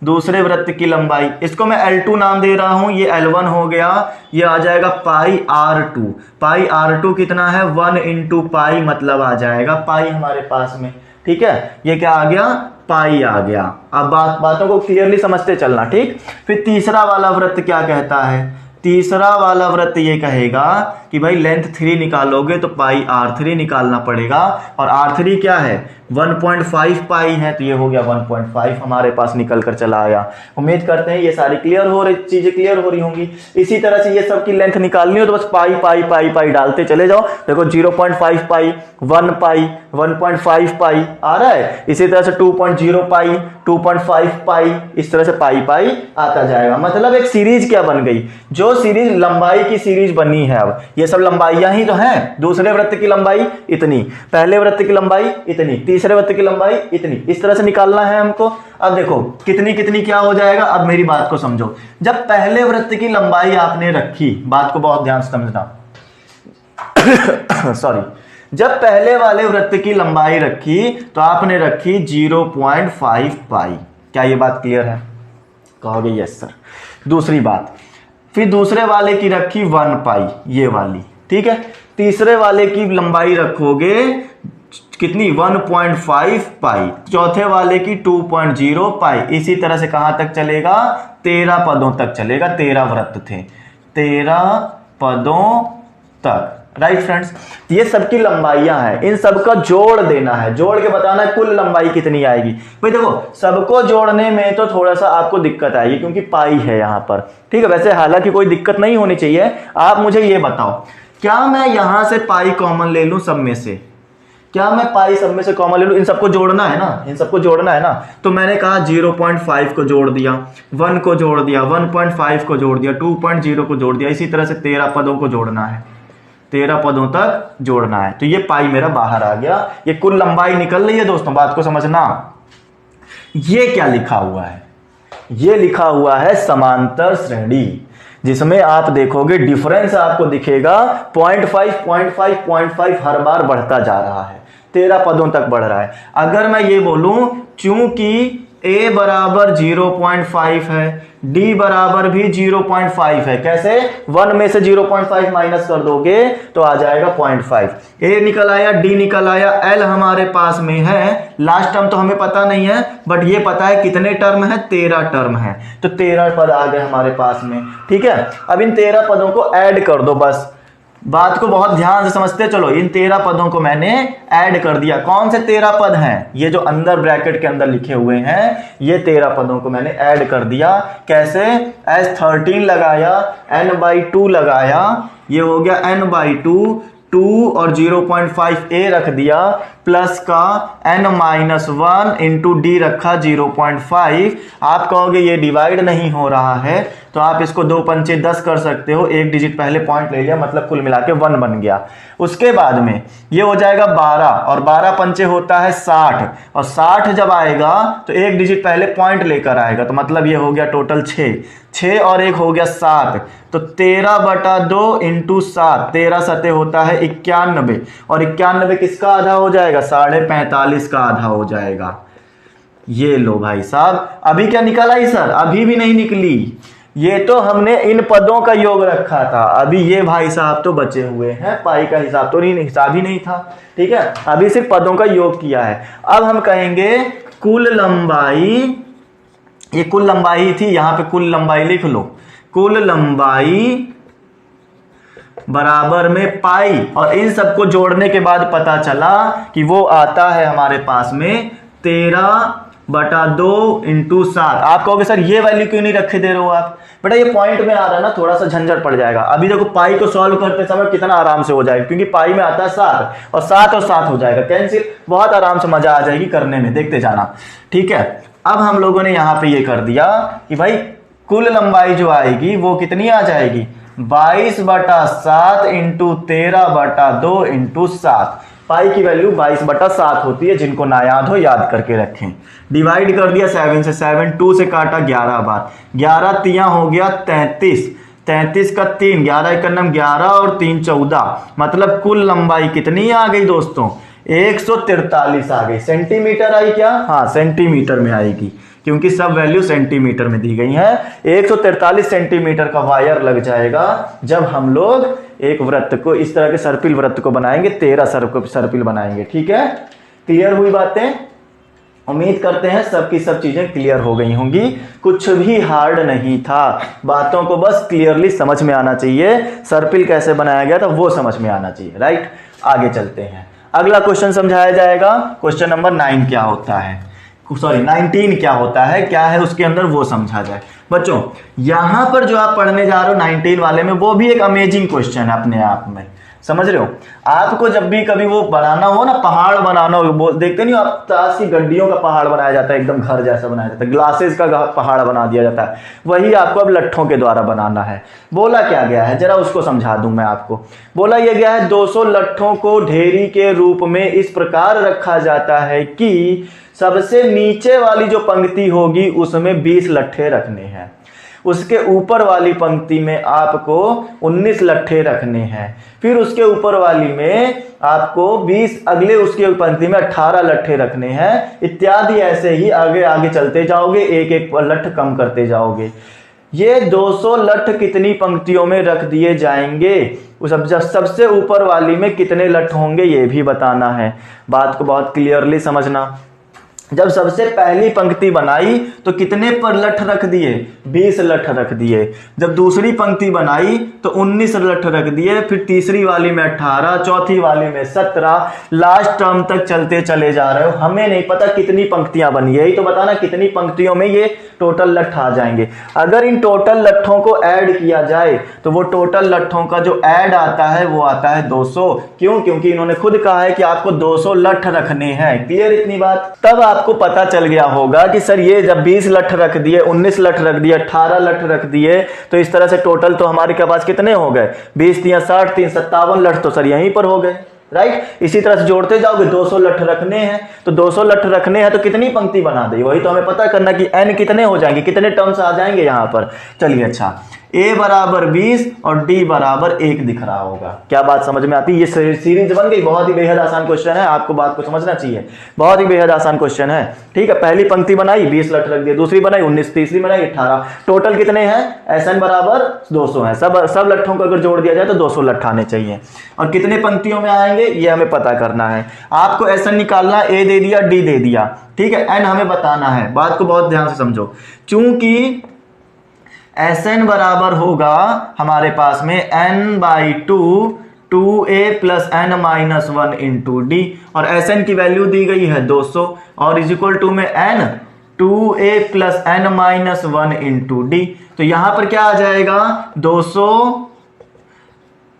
दूसरे वृत्त की लंबाई, इसको मैं L2 नाम दे रहा हूं, ये L1 हो गया, ये आ जाएगा पाई R2। पाई R2 कितना है? 1 इंटू पाई, मतलब आ जाएगा पाई हमारे पास में, ठीक है? ये क्या आ गया? पाई आ गया। अब बातों को क्लियरली समझते चलना, ठीक? फिर तीसरा वाला वृत्त क्या कहता है? तीसरा वाला वृत्त ये कहेगा कि भाई लेंथ 3 निकालोगे तो पाई R3 निकालना पड़ेगा, और R3 क्या है? 1.5 पाई है, तो ये हो गया 1.5 हमारे पास निकल कर चला आया। उम्मीद करते हैं ये सारी चीजें क्लियर हो रही होंगी। इसी तरह से ये सब की लेंथ निकालनी हो तो बस पाई पाई पाई पाई डालते चले जाओ। देखो 0.5 पाई, 1 पाई, 1.5 पाई आ रहा है। इसी तरह से 2.0 पाई, 2.5 पाई, इस तरह से पाई पाई आता जाएगा। मतलब एक सीरीज क्या बन गई? जो सीरीज लंबाई की सीरीज बनी है। अब ये सब लंबाइयां ही तो हैं। दूसरे वृत्त की लंबाई इतनी, पहले वृत्त की लंबाई इतनी, तीसरे वृत्त की लंबाई इतनी, इस तरह से निकालना है हमको। अब देखो कितनी कितनी क्या हो जाएगा। अब मेरी बात को समझो, जब पहले वृत्त की लंबाई आपने रखी, बात को बहुत ध्यान से समझना सॉरी, जब पहले वाले वृत्त की लंबाई रखी तो आपने रखी 0.5 पाई। क्या ये बात क्लियर है? कहोगे यस सर। दूसरी बात, फिर दूसरे वाले की रखी 1 पाई, ये वाली, ठीक है। तीसरे वाले की लंबाई रखोगे कितनी? 1.5 पाई। चौथे वाले की 2.0 पाई। इसी तरह से कहां तक चलेगा? 13 पदों तक चलेगा। 13 वृत्त थे, 13 पदों तक। राइट फ्रेंड्स, ये सबकी लंबाइयां हैं, इन सबका जोड़ देना है, जोड़ के बताना है कुल लंबाई कितनी आएगी। भाई देखो, सबको जोड़ने में तो थोड़ा सा आपको दिक्कत आएगी क्योंकि पाई है यहां पर, ठीक है। वैसे हालांकि कोई दिक्कत नहीं होनी चाहिए। आप मुझे ये बताओ, क्या मैं यहां से पाई कॉमन ले लूं सब में से? क्या मैं पाई सब में से कॉमन ले लूं? इन सबको जोड़ना है ना, इन सबको जोड़ना है ना। तो मैंने कहा 0.5 को जोड़ दिया, 1 को जोड़ दिया, 1.5 को जोड़ दिया, 2.0 को जोड़ दिया, इसी तरह से 13 पदों को जोड़ना है, 13 पदों तक जोड़ना है। तो ये पाई मेरा बाहर आ गया, ये कुल लंबाई निकल रही है दोस्तों, बात को समझना। ये क्या लिखा हुआ है? ये लिखा हुआ है समांतर श्रेणी, जिसमें आप देखोगे डिफरेंस आपको दिखेगा 0.5 0.5 0.5 हर बार बढ़ता जा रहा है, 13 पदों तक बढ़ रहा है। अगर मैं ये बोलूं चूंकि a बराबर 0.5 है, d बराबर भी 0.5 है, कैसे? 1 में से 0.5 माइनस कर दोगे तो आ जाएगा 0.5। a निकल आया, d निकल आया, l हमारे पास में है, लास्ट टर्म तो हमें पता नहीं है, बट ये पता है कितने टर्म है, 13 टर्म है, तो 13 पद आ गए हमारे पास में। ठीक है, अब इन 13 पदों को ऐड कर दो, बस बात को बहुत ध्यान से समझते चलो। इन 13 पदों को मैंने ऐड कर दिया। कौन से 13 पद हैं? ये जो अंदर ब्रैकेट के अंदर लिखे हुए हैं, ये 13 पदों को मैंने ऐड कर दिया। कैसे? S13 लगाया, n/2 लगाया, ये हो गया n/2, 2 और 0.5 a रख दिया, प्लस का n-1 इंटू डी रखा 0.5। आप कहोगे ये डिवाइड नहीं हो रहा है, तो आप इसको 2 पंचे 10 कर सकते हो, एक डिजिट पहले पॉइंट ले लिया, मतलब कुल मिला के 1 बन गया। उसके बाद में ये हो जाएगा 12, और 12 पंचे होता है 60, और 60 जब आएगा तो एक डिजिट पहले पॉइंट लेकर आएगा, तो मतलब ये हो गया टोटल 6 और 1 हो गया 7, तो 13/2 इंटू 7, 13 सते होता है 91, और 91 किसका आधा हो जाएगा? 45.5 का आधा हो जाएगा। ये लो भाई साहब, अभी क्या निकल आई सर? अभी भी नहीं निकली, ये तो हमने इन पदों का योग रखा था, अभी ये भाई साहब तो बचे हुए हैं, पाई का हिसाब तो नहीं, हिसाब ही नहीं था। ठीक है, अभी सिर्फ पदों का योग किया है। अब हम कहेंगे कुल लंबाई, ये कुल लंबाई थी, यहां पे कुल लंबाई लिख लो, कुल लंबाई बराबर में पाई, और इन सबको जोड़ने के बाद पता चला कि वो आता है हमारे पास में 13/2 इंटू 7। आप कहोगे सर ये वैल्यू क्यों नहीं रखे दे रहे हो आप? बेटा ये पॉइंट में आ रहा है ना, थोड़ा सा झंझट पड़ जाएगा। अभी देखो पाई को सॉल्व करते समय कितना आराम से हो जाएगा, क्योंकि पाई में आता है 7 और 7 हो जाएगा कैंसिल, बहुत आराम से मजा आ जाएगी करने में, देखते जाना। ठीक है, अब हम लोगों ने यहां पे ये कर दिया कि भाई कुल लंबाई जो आएगी वो कितनी आ जाएगी? 22/7 इंटू 13/2 इंटू 7। पाई की वैल्यू 22/7 होती है, जिनको ना याद हो याद करके रखें। डिवाइड कर दिया 7 से, 7 2 से काटा 11 बार, 11 तियां हो गया 33, 33 का 3, 11 एकम 11 और 3 14, मतलब कुल लंबाई कितनी आ गई दोस्तों? 143 आ गई। सेंटीमीटर आई क्या? हाँ सेंटीमीटर में आएगी, क्योंकि सब वैल्यू सेंटीमीटर में दी गई है। 143 सेंटीमीटर का वायर लग जाएगा जब हम लोग एक वृत्त को, इस तरह के सर्पिल वृत्त को बनाएंगे, 13 सर्पिल बनाएंगे। ठीक है, क्लियर हुई बातें? उम्मीद करते हैं सबकी सब चीजें क्लियर हो गई होंगी, कुछ भी हार्ड नहीं था, बातों को बस क्लियरली समझ में आना चाहिए, सर्पिल कैसे बनाया गया था वो समझ में आना चाहिए। राइट, आगे चलते हैं, अगला क्वेश्चन समझाया जाएगा। क्वेश्चन नंबर 9 क्या होता है, सॉरी 19 क्या होता है, क्या है उसके अंदर वो समझा जाए। बच्चों यहां पर जो आप पढ़ने जा रहे हो 19 वाले में, वो भी एक अमेजिंग क्वेश्चन है अपने आप में, समझ रहे हो? आपको जब भी कभी वो बनाना हो ना, पहाड़ बनाना हो, देखते नहीं हो आप, ताश की गड्डियों का पहाड़ बनाया जाता है, एकदम घर जैसा बनाया जाता है, ग्लासेस का पहाड़ बना दिया जाता है, वही आपको अब लट्ठों के द्वारा बनाना है। बोला क्या गया है, जरा उसको समझा दूं मैं आपको। बोला यह गया है 200 लट्ठों को ढेरी के रूप में इस प्रकार रखा जाता है कि सबसे नीचे वाली जो पंक्ति होगी उसमें 20 लट्ठे रखने हैं, उसके ऊपर वाली पंक्ति में आपको 19 लट्ठे रखने हैं, फिर उसके ऊपर वाली में आपको 20, अगले उसके पंक्ति में 18 लट्ठे रखने हैं, इत्यादि। ऐसे ही आगे आगे चलते जाओगे, एक एक लट्ठ कम करते जाओगे। ये 200 लट्ठ कितनी पंक्तियों में रख दिए जाएंगे, सबसे ऊपर वाली में कितने लट्ठ होंगे ये भी बताना है। बात को बहुत क्लियरली समझना। जब सबसे पहली पंक्ति बनाई तो कितने पर लठ रख दिए, 20 लठ रख दिए। जब दूसरी पंक्ति बनाई तो 19 लठ रख दिए, फिर तीसरी वाली में 18, चौथी वाली में 17, लास्ट टर्म तक चलते चले जा रहे हो। हमें नहीं पता कितनी पंक्तियां बनी, यही तो बताना कितनी पंक्तियों में ये टोटल लठ आ जाएंगे। अगर इन टोटल लट्ठों को ऐड किया जाए तो वो टोटल लट्ठों का जो ऐड आता है वो आता है 200। क्यों? क्योंकि इन्होंने खुद कहा है कि आपको 200 लठ रखने हैं। क्लियर इतनी बात? तब आपको पता चल गया होगा कि सर ये जब 20 लठ रख दिए, 19 लठ रख दिए, 18 लठ रख दिए, तो इस तरह से टोटल तो हमारे के पास कितने हो गए, 20 3 60 3 57 लठ तो सर यहीं पर हो गए, राइट। इसी तरह से जोड़ते जाओगे, 200 लठ रखने हैं तो 200 लठ रखने हैं तो कितनी पंक्ति बना दी, वही तो हमें पता करना कि n कितने हो जाएंगे, कितने टर्म्स आ जाएंगे यहाँ पर। चलिए अच्छा, a बराबर 20 और d बराबर 1 दिख रहा होगा। क्या बात समझ में आती है? ये सीरीज बन गई। बहुत ही बेहद आसान क्वेश्चन है, आपको बात को समझना चाहिए। बहुत ही बेहद आसान क्वेश्चन है, ठीक है। पहली पंक्ति बनाई, 20 लठ रख दिए, दूसरी बनाई 19, तीसरी बनाई 18, टोटल कितने हैं, SN बराबर 200 है। सब लट्ठों को अगर जोड़ दिया जाए तो 200 लठ आने चाहिए। और कितने पंक्तियों में आएंगे ये हमें पता करना है। आपको SN निकालना, A दे दिया, D दे दिया, ठीक है। N हमें बताना है। बात को बहुत ध्यान से समझो, चूंकि SN बराबर होगा हमारे पास में n/2 2a plus n minus 1 into D, और SN की वैल्यू दी गई है 200 और इज इक्वल टू में n 2a plus n minus 1 into D. तो यहां पर क्या आ जाएगा, 200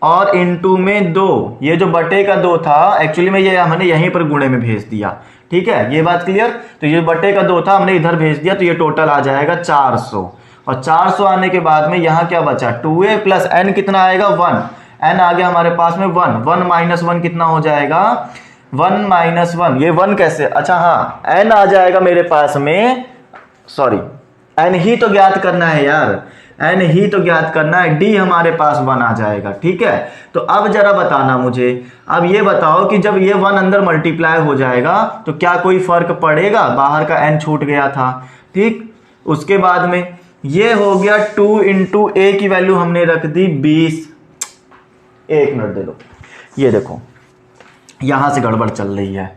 और इंटू में 2, ये जो बटे का 2 था एक्चुअली में ये हमने यहीं पर गुणे में भेज दिया, ठीक है। ये बात क्लियर? तो ये बटे का 2 था, हमने इधर भेज दिया, तो ये टोटल आ जाएगा 400। और 400 आने के बाद में यहां क्या बचा, 2a प्लस n कितना आएगा, 1, n आ गया हमारे पास में 1, 1 माइनस 1 कितना हो जाएगा, 1 माइनस 1, ये 1 कैसे, अच्छा हाँ, n आ जाएगा मेरे पास में, सॉरी n ही तो ज्ञात करना है यार, n ही तो ज्ञात करना है, d हमारे पास 1 आ जाएगा, ठीक है। तो अब जरा बताना मुझे, अब ये बताओ कि जब ये 1 अंदर मल्टीप्लाई हो जाएगा तो क्या कोई फर्क पड़ेगा, बाहर का n छूट गया था, ठीक। उसके बाद में ये हो गया 2 इंटू ए की वैल्यू हमने रख दी 20, 1 मिनट दे दो, ये देखो यहां से गड़बड़ चल रही है।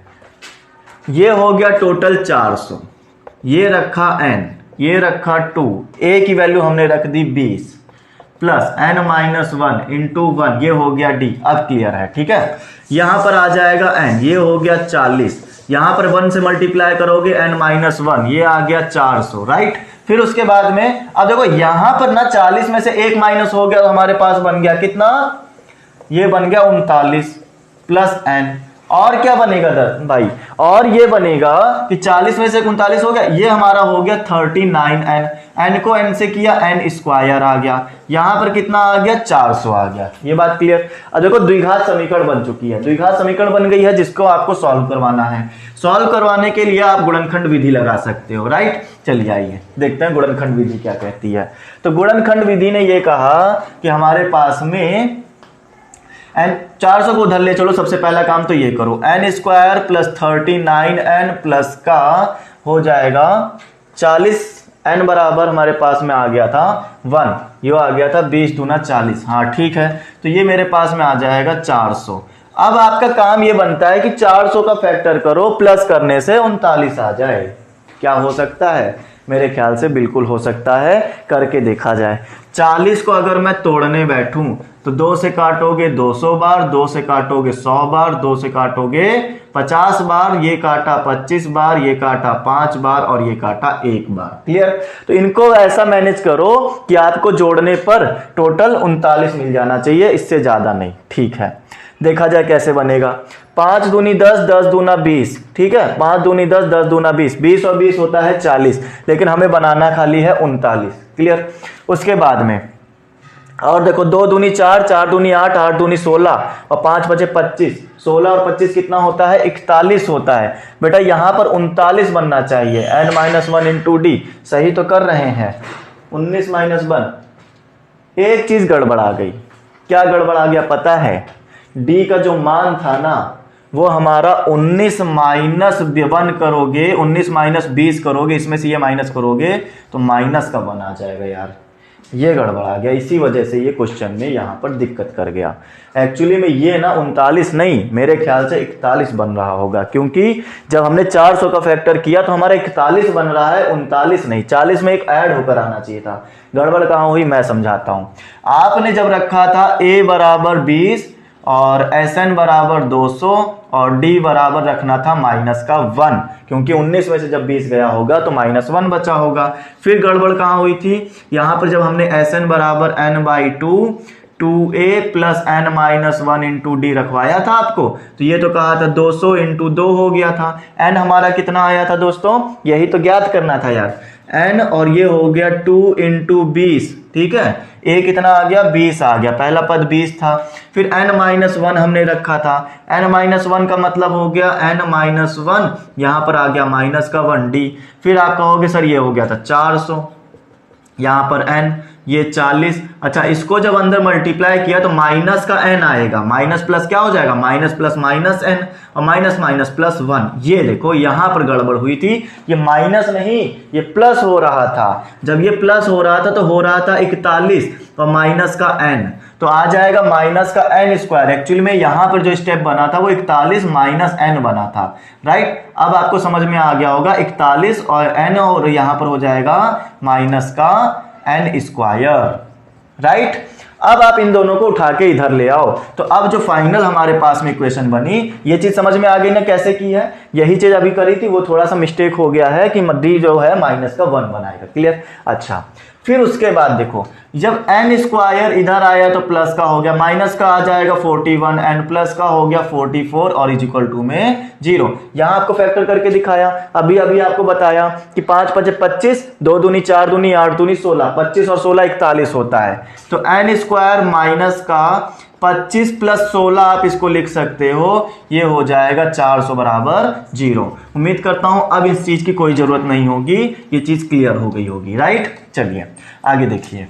ये हो गया टोटल 400, ये रखा n, ये रखा 2, a की वैल्यू हमने रख दी 20 प्लस n माइनस 1 इंटू 1, ये हो गया d। अब क्लियर है, ठीक है। यहां पर आ जाएगा n, ये हो गया 40, यहां पर 1 से मल्टीप्लाई करोगे n माइनस 1, ये आ गया 400, राइट। फिर उसके बाद में अब देखो यहां पर ना 40 में से 1 माइनस हो गया तो हमारे पास बन गया कितना, ये बन गया 39 प्लस n, और क्या बनेगा भाई, और ये बनेगा कि 40 में से 39 हो गया, ये हमारा हो गया 39n, n को n से किया n स्क्वायर आ गया, यहां पर कितना आ गया, 400 आ गया। ये बात क्लियर? अब देखो द्विघात समीकरण बन चुकी है, द्विघात समीकरण बन गई है जिसको आपको सॉल्व करवाना है। सॉल्व करवाने के लिए आप गुणनखंड विधि लगा सकते हो, राइट। चलिए आइए देखते हैं गुणनखंड विधि क्या कहती है। तो गुणनखंड विधि ने ये कहा कि हमारे पास में n 400 को उधर ले चलो, सबसे पहला काम तो ये करो, n square plus 39n plus का हो जाएगा 40, n बराबर हमारे पास में आ गया था 1, ये आ गया था 20 दूना 40, हाँ ठीक है। तो ये मेरे पास में आ जाएगा 400। अब आपका काम ये बनता है कि 400 का फैक्टर करो, प्लस करने से 39 आ जाए। क्या हो सकता है? मेरे ख्याल से बिल्कुल हो सकता है, करके देखा जाए। 40 को अगर मैं तोड़ने बैठूं तो 2 से काटोगे 200 बार, 2 से काटोगे 100 बार, 2 से काटोगे 50 बार, ये काटा 25 बार, ये काटा 5 बार और ये काटा 1 बार। क्लियर? तो इनको ऐसा मैनेज करो कि आपको जोड़ने पर टोटल 39 मिल जाना चाहिए, इससे ज्यादा नहीं, ठीक है। देखा जाए कैसे बनेगा, 5 दूनी 10, 10 दूना 20, ठीक है। 5 दूनी 10, 10 दूना 20, 20 और 20 होता है 40, लेकिन हमें बनाना खाली है 39। क्लियर? उसके बाद में और देखो 2 दूनी 4, 4 दूनी 8, 8 दूनी 16 और 5 बचे 25, 16 और 25 कितना होता है, 41 होता है। बेटा यहाँ पर 39 बनना चाहिए, n माइनस 1 इंटू डी, सही तो कर रहे हैं, 19 माइनस 1। एक चीज गड़बड़ आ गई। क्या गड़बड़ आ गया पता है? डी का जो मान था ना वो हमारा 19 माइनस 1 करोगे, 19 माइनस 20 करोगे, इसमें से ये माइनस करोगे तो माइनस का 1 आ जाएगा यार। ये गड़बड़ आ गया, इसी वजह से ये क्वेश्चन में यहाँ पर दिक्कत कर गया। एक्चुअली में ये ना 39 नहीं, मेरे ख्याल से 41 बन रहा होगा, क्योंकि जब हमने 400 का फैक्टर किया तो हमारा 41 बन रहा है, 39 नहीं। 40 में एक ऐड होकर आना चाहिए था। गड़बड़ कहाँ हुई मैं समझाता हूँ। आपने जब रखा था a बराबर 20 और Sn बराबर 200 और d बराबर रखना था -1, क्योंकि 19 में से जब 20 गया होगा तो -1 बचा होगा। फिर गड़बड़ कहाँ हुई थी, यहाँ पर जब हमने Sn बराबर n/2 2a plus n-1 into D रखवाया था आपको, तो ये तो कहा था 200 इंटू 2 हो गया था। n हमारा कितना आया था दोस्तों, यही तो ज्ञात करना था यार, n, और ये हो गया 2 इंटू 20, ठीक है। a कितना आ गया, 20 आ गया, पहला पद 20 था। फिर n-1 हमने रखा था, n-1 का मतलब हो गया n-1, यहाँ पर आ गया -1d। फिर आप कहोगे सर ये हो गया था 400, यहाँ पर n ये 40। अच्छा, इसको जब अंदर मल्टीप्लाई किया तो माइनस का n आएगा, माइनस प्लस क्या हो जाएगा, माइनस प्लस माइनस n और माइनस माइनस प्लस 1। ये देखो यहाँ पर गड़बड़ हुई थी, ये माइनस नहीं ये प्लस हो रहा था। जब ये प्लस हो रहा था तो हो रहा था 41 और माइनस का n, तो आ जाएगा माइनस का n²। एक्चुअली में यहाँ पर जो स्टेप बना था वो 41 माइनस n बना था, राइट। अब आपको समझ में आ गया होगा 41 और n, और यहाँ पर हो जाएगा माइनस का n², राइट। अब आप इन दोनों को उठा के इधर ले आओ, तो अब जो फाइनल हमारे पास में इक्वेशन बनी, ये चीज समझ में आ गई ना कैसे की है। यही चीज अभी करी थी, वो थोड़ा सा मिस्टेक हो गया है कि डी जो है -1 बनाएगा, क्लियर। अच्छा, फिर उसके बाद देखो जब n² इधर आया तो प्लस का हो गया, माइनस का आ जाएगा 41, n प्लस का हो गया 44 और इज इक्वल टू में 0। यहां आपको फैक्टर करके दिखाया, अभी आपको बताया कि 5 5 25, 2 दूनी 4 दूनी 8 दूनी 16, 25 और 16 41 होता है। तो n² माइनस का 25 प्लस 16 आप इसको लिख सकते हो, ये हो जाएगा 400 बराबर 0। उम्मीद करता हूं अब इस चीज की कोई जरूरत नहीं होगी, ये चीज क्लियर हो गई होगी, राइट। चलिए आगे देखिए,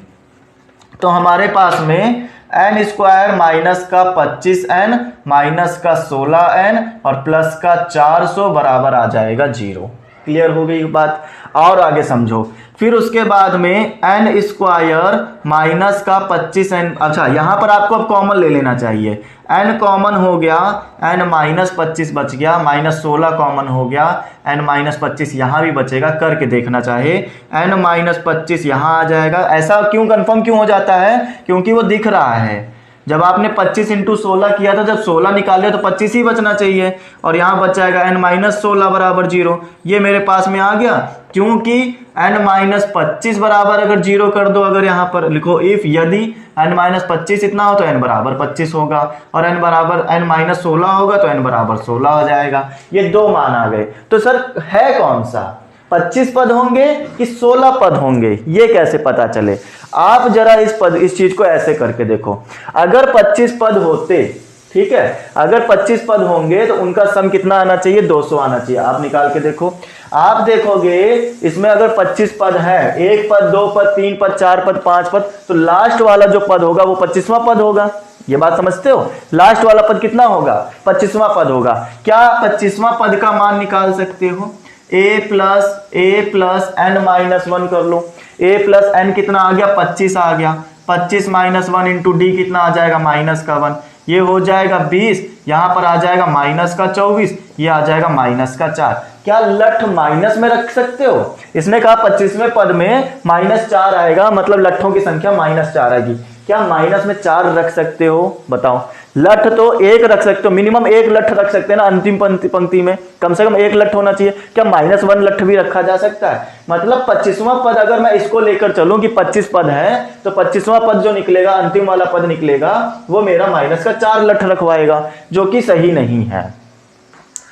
तो हमारे पास में n² माइनस का 25n माइनस का 16n और प्लस का 400 बराबर आ जाएगा 0। क्लियर हो गई बात। और आगे समझो, फिर उसके बाद में n² माइनस का 25n, अच्छा यहाँ पर आपको अब कॉमन ले लेना चाहिए, n कॉमन हो गया, n -25 बच गया, -16 कॉमन हो गया, n -25 यहाँ भी बचेगा, करके देखना चाहे n -25 यहाँ आ जाएगा। ऐसा क्यों कंफर्म क्यों हो जाता है, क्योंकि वो दिख रहा है। जब आपने 25 इंटू 16 किया था, जब 16 निकाल लिया तो 25 ही बचना चाहिए, और यहाँ बच जाएगा n -16 बराबर 0। ये मेरे पास में आ गया, क्योंकि n -25 बराबर अगर 0 कर दो, अगर यहाँ पर लिखो इफ यदि n -25 इतना हो तो n बराबर 25 होगा, और n बराबर n -16 होगा तो n बराबर 16 हो जाएगा। ये दो मान आ गए। तो सर है कौन सा, 25 पद होंगे कि 16 पद होंगे, ये कैसे पता चले। आप जरा इस चीज को ऐसे करके देखो, अगर 25 पद होते, ठीक है, अगर 25 पद होंगे तो उनका सम कितना आना चाहिए, 200 आना चाहिए। आप निकाल के देखो, आप देखोगे इसमें अगर 25 पद है, 1 पद 2 पद 3 पद 4 पद 5 पद, तो लास्ट वाला जो पद होगा वो 25वां पद होगा। ये बात समझते हो, लास्ट वाला पद कितना होगा, 25वां पद होगा। क्या 25वां पद का मान निकाल सकते हो, a प्लस n-1 कर लो, a प्लस n कितना आ गया, 25 आ गया, 25 -1 इंटू डी कितना आ जाएगा, -1, ये हो जाएगा 20, यहाँ पर आ जाएगा -24, ये आ जाएगा -4। क्या लठ माइनस में रख सकते हो, इसने कहा 25वें पद में -4 आएगा, मतलब लठों की संख्या -4 आएगी। क्या माइनस में 4 रख सकते हो, बताओ। लठ तो 1 रख सकते हो, मिनिमम 1 लठ रख सकते हैं ना, अंतिम पंक्ति में कम से कम 1 लठ होना चाहिए। क्या -1 लठ भी रखा जा सकता है, मतलब 25वां पद अगर मैं इसको लेकर चलूं कि 25 पद है, तो 25वां पद जो निकलेगा, अंतिम वाला पद निकलेगा, वो मेरा -4 लठ रखवाएगा, जो कि सही नहीं है।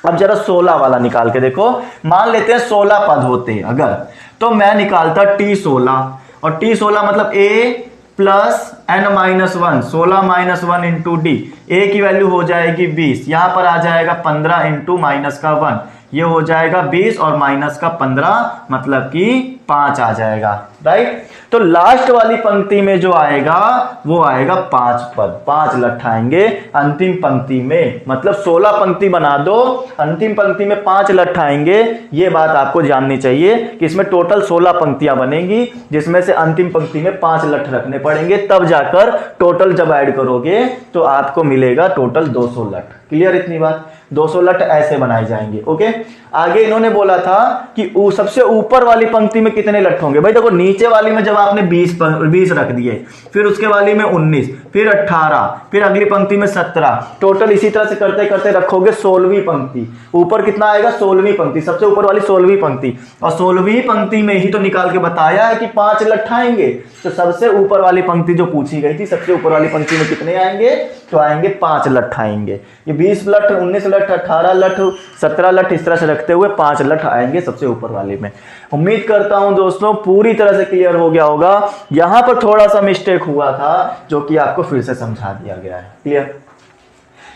अब जरा 16 वाला निकाल के देखो, मान लेते हैं 16 पद होते अगर, तो मैं निकालता T16, और T16 मतलब a plus n-1, 16 -1 into d, a की वैल्यू हो जाएगी 20, यहाँ पर आ जाएगा 15 इंटू -1, ये हो जाएगा 20 और -15 मतलब कि 5 आ जाएगा। राइट। तो लास्ट वाली पंक्ति में जो आएगा वो आएगा 5 पद, 5 लठ आएंगे अंतिम पंक्ति में, मतलब 16 पंक्ति बना दो, अंतिम पंक्ति में 5 लठ आएंगे। ये बात आपको जाननी चाहिए कि इसमें टोटल 16 पंक्तियां बनेंगी, जिसमें से अंतिम पंक्ति में 5 लठ रखने पड़ेंगे, तब जाकर टोटल जब ऐड करोगे तो आपको मिलेगा टोटल 200 लठ। क्लियर इतनी बात? 200 लठ ऐसे बनाए जाएंगे। ओके, आगे इन्होंने बोला था कि सबसे ऊपर वाली पंक्ति में कितने लठ होंगे। भाई देखो, नीचे वाली में जब आपने 20 रख दिए, फिर उसके वाली में 19, फिर 18, फिर अगली पंक्ति में 17, टोटल इसी तरह से करते करते रखोगे 16वीं पंक्ति। ऊपर कितना आएगा? 16वीं पंक्ति, सबसे ऊपर वाली 16वीं पंक्ति, और 16वीं पंक्ति में ही तो निकाल के बताया है कि 5 लठ आएंगे। तो सबसे ऊपर वाली पंक्ति जो पूछी गई थी, सबसे ऊपर वाली पंक्ति में कितने आएंगे? तो आएंगे 5 लठ आएंगे। ये 20 लठ, 19 लठ, 18 लठ, 17 लठ, इस तरह से रखते हुए 5 लठ आएंगे सबसे ऊपर वाले में। उम्मीद करता हूं दोस्तों पूरी तरह से क्लियर हो गया होगा। यहां पर थोड़ा सा मिस्टेक हुआ था जो कि आपको फिर से समझा दिया गया है। क्लियर?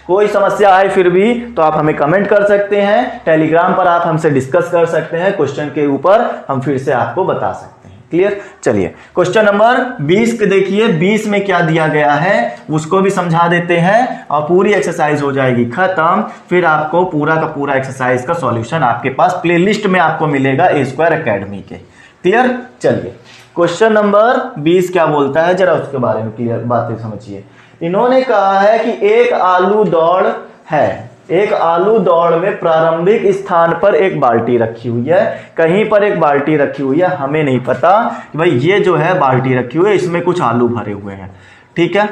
कोई समस्या आए फिर भी तो आप हमें कमेंट कर सकते हैं, टेलीग्राम पर आप हमसे डिस्कस कर सकते हैं, क्वेश्चन के ऊपर हम फिर से आपको बता सकते हैं। क्लियर? चलिए क्वेश्चन नंबर 20 के देखिए, 20 में क्या दिया गया है उसको भी समझा देते हैं और पूरी एक्सरसाइज हो जाएगी खत्म। फिर आपको पूरा का पूरा एक्सरसाइज का सॉल्यूशन आपके पास प्लेलिस्ट में आपको मिलेगा ए स्क्वायर एकेडमी के। क्लियर? चलिए क्वेश्चन नंबर 20 क्या बोलता है जरा उसके बारे में क्लियर बातें समझिए। इन्होंने कहा है कि एक आलू दौड़ है, एक आलू दौड़ में प्रारंभिक स्थान पर एक बाल्टी रखी हुई है, कहीं पर एक बाल्टी रखी हुई है, हमें नहीं पता कि भाई ये जो है बाल्टी रखी हुई है, इसमें कुछ आलू भरे हुए हैं। ठीक है,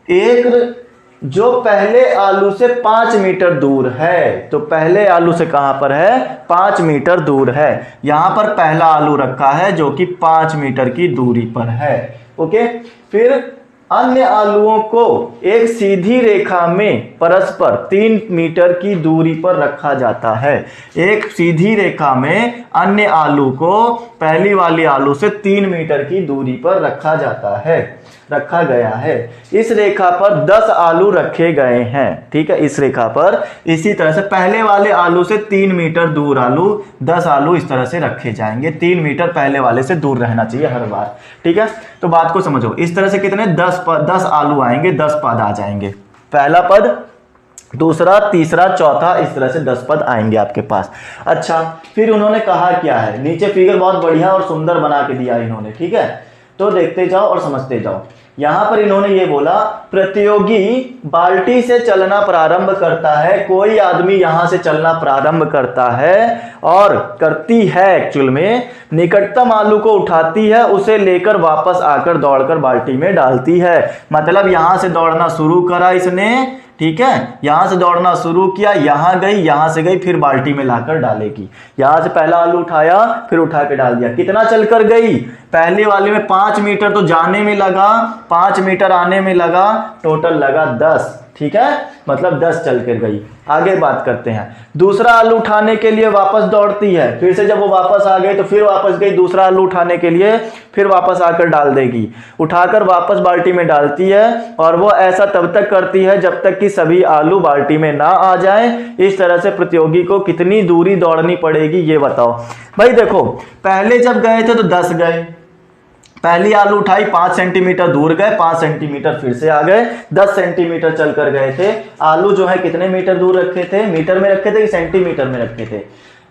एक जो पहले आलू से 5 मीटर दूर है, तो पहले आलू से कहां पर है? 5 मीटर दूर है। यहां पर पहला आलू रखा है जो कि 5 मीटर की दूरी पर है। ओके, फिर अन्य आलुओं को एक सीधी रेखा में परस्पर 3 मीटर की दूरी पर रखा जाता है। एक सीधी रेखा में अन्य आलू को पहली वाली आलू से 3 मीटर की दूरी पर रखा गया है। इस रेखा पर 10 आलू रखे गए हैं। ठीक है, इस रेखा पर इसी तरह से पहले वाले आलू से 3 मीटर दूर 10 आलू इस तरह से रखे जाएंगे। 3 मीटर पहले वाले से दूर रहना चाहिए हर बार। ठीक है, तो बात को समझो, इस तरह से कितने 10 आलू आएंगे, 10 पद आ जाएंगे। पहला पद, दूसरा, तीसरा, चौथा, इस तरह से 10 पद आएंगे आपके पास। अच्छा, फिर उन्होंने कहा क्या है, नीचे फिगर बहुत बढ़िया और सुंदर बना के दिया इन्होंने। ठीक है, तो देखते जाओ और समझते जाओ। यहां पर इन्होंने ये बोला, प्रतियोगी बाल्टी से चलना प्रारंभ करता है। कोई आदमी यहां से चलना प्रारंभ करता है और करती है, एक्चुअल में निकटतम आलू को उठाती है, उसे लेकर वापस आकर दौड़कर बाल्टी में डालती है। मतलब यहां से दौड़ना शुरू करा इसने, ठीक है, यहां से दौड़ना शुरू किया, यहां गई, यहां से गई, फिर बाल्टी में लाकर डालेगी। यहां से पहला आलू उठाया, फिर उठा के डाल दिया। कितना चलकर गई? पहले वाले में 5 मीटर तो जाने में लगा, 5 मीटर आने में लगा, टोटल लगा 10। ठीक है, मतलब 10 चल कर गई। आगे बात करते हैं, दूसरा आलू उठाने के लिए वापस दौड़ती है। फिर से जब वो वापस आ गए तो फिर वापस गई दूसरा आलू उठाने के लिए, फिर वापस आकर डाल देगी। उठाकर वापस बाल्टी में डालती है और वो ऐसा तब तक करती है जब तक कि सभी आलू बाल्टी में ना आ जाएं। इस तरह से प्रतियोगी को कितनी दूरी दौड़नी पड़ेगी ये बताओ। भाई देखो, पहले जब गए थे तो 10 गए, पहली आलू उठाई, 5 सेंटीमीटर दूर गए, 5 सेंटीमीटर फिर से आ गए, 10 सेंटीमीटर चलकर गए थे। आलू जो है कितने मीटर दूर रखे थे? मीटर में रखे थे कि सेंटीमीटर में रखे थे?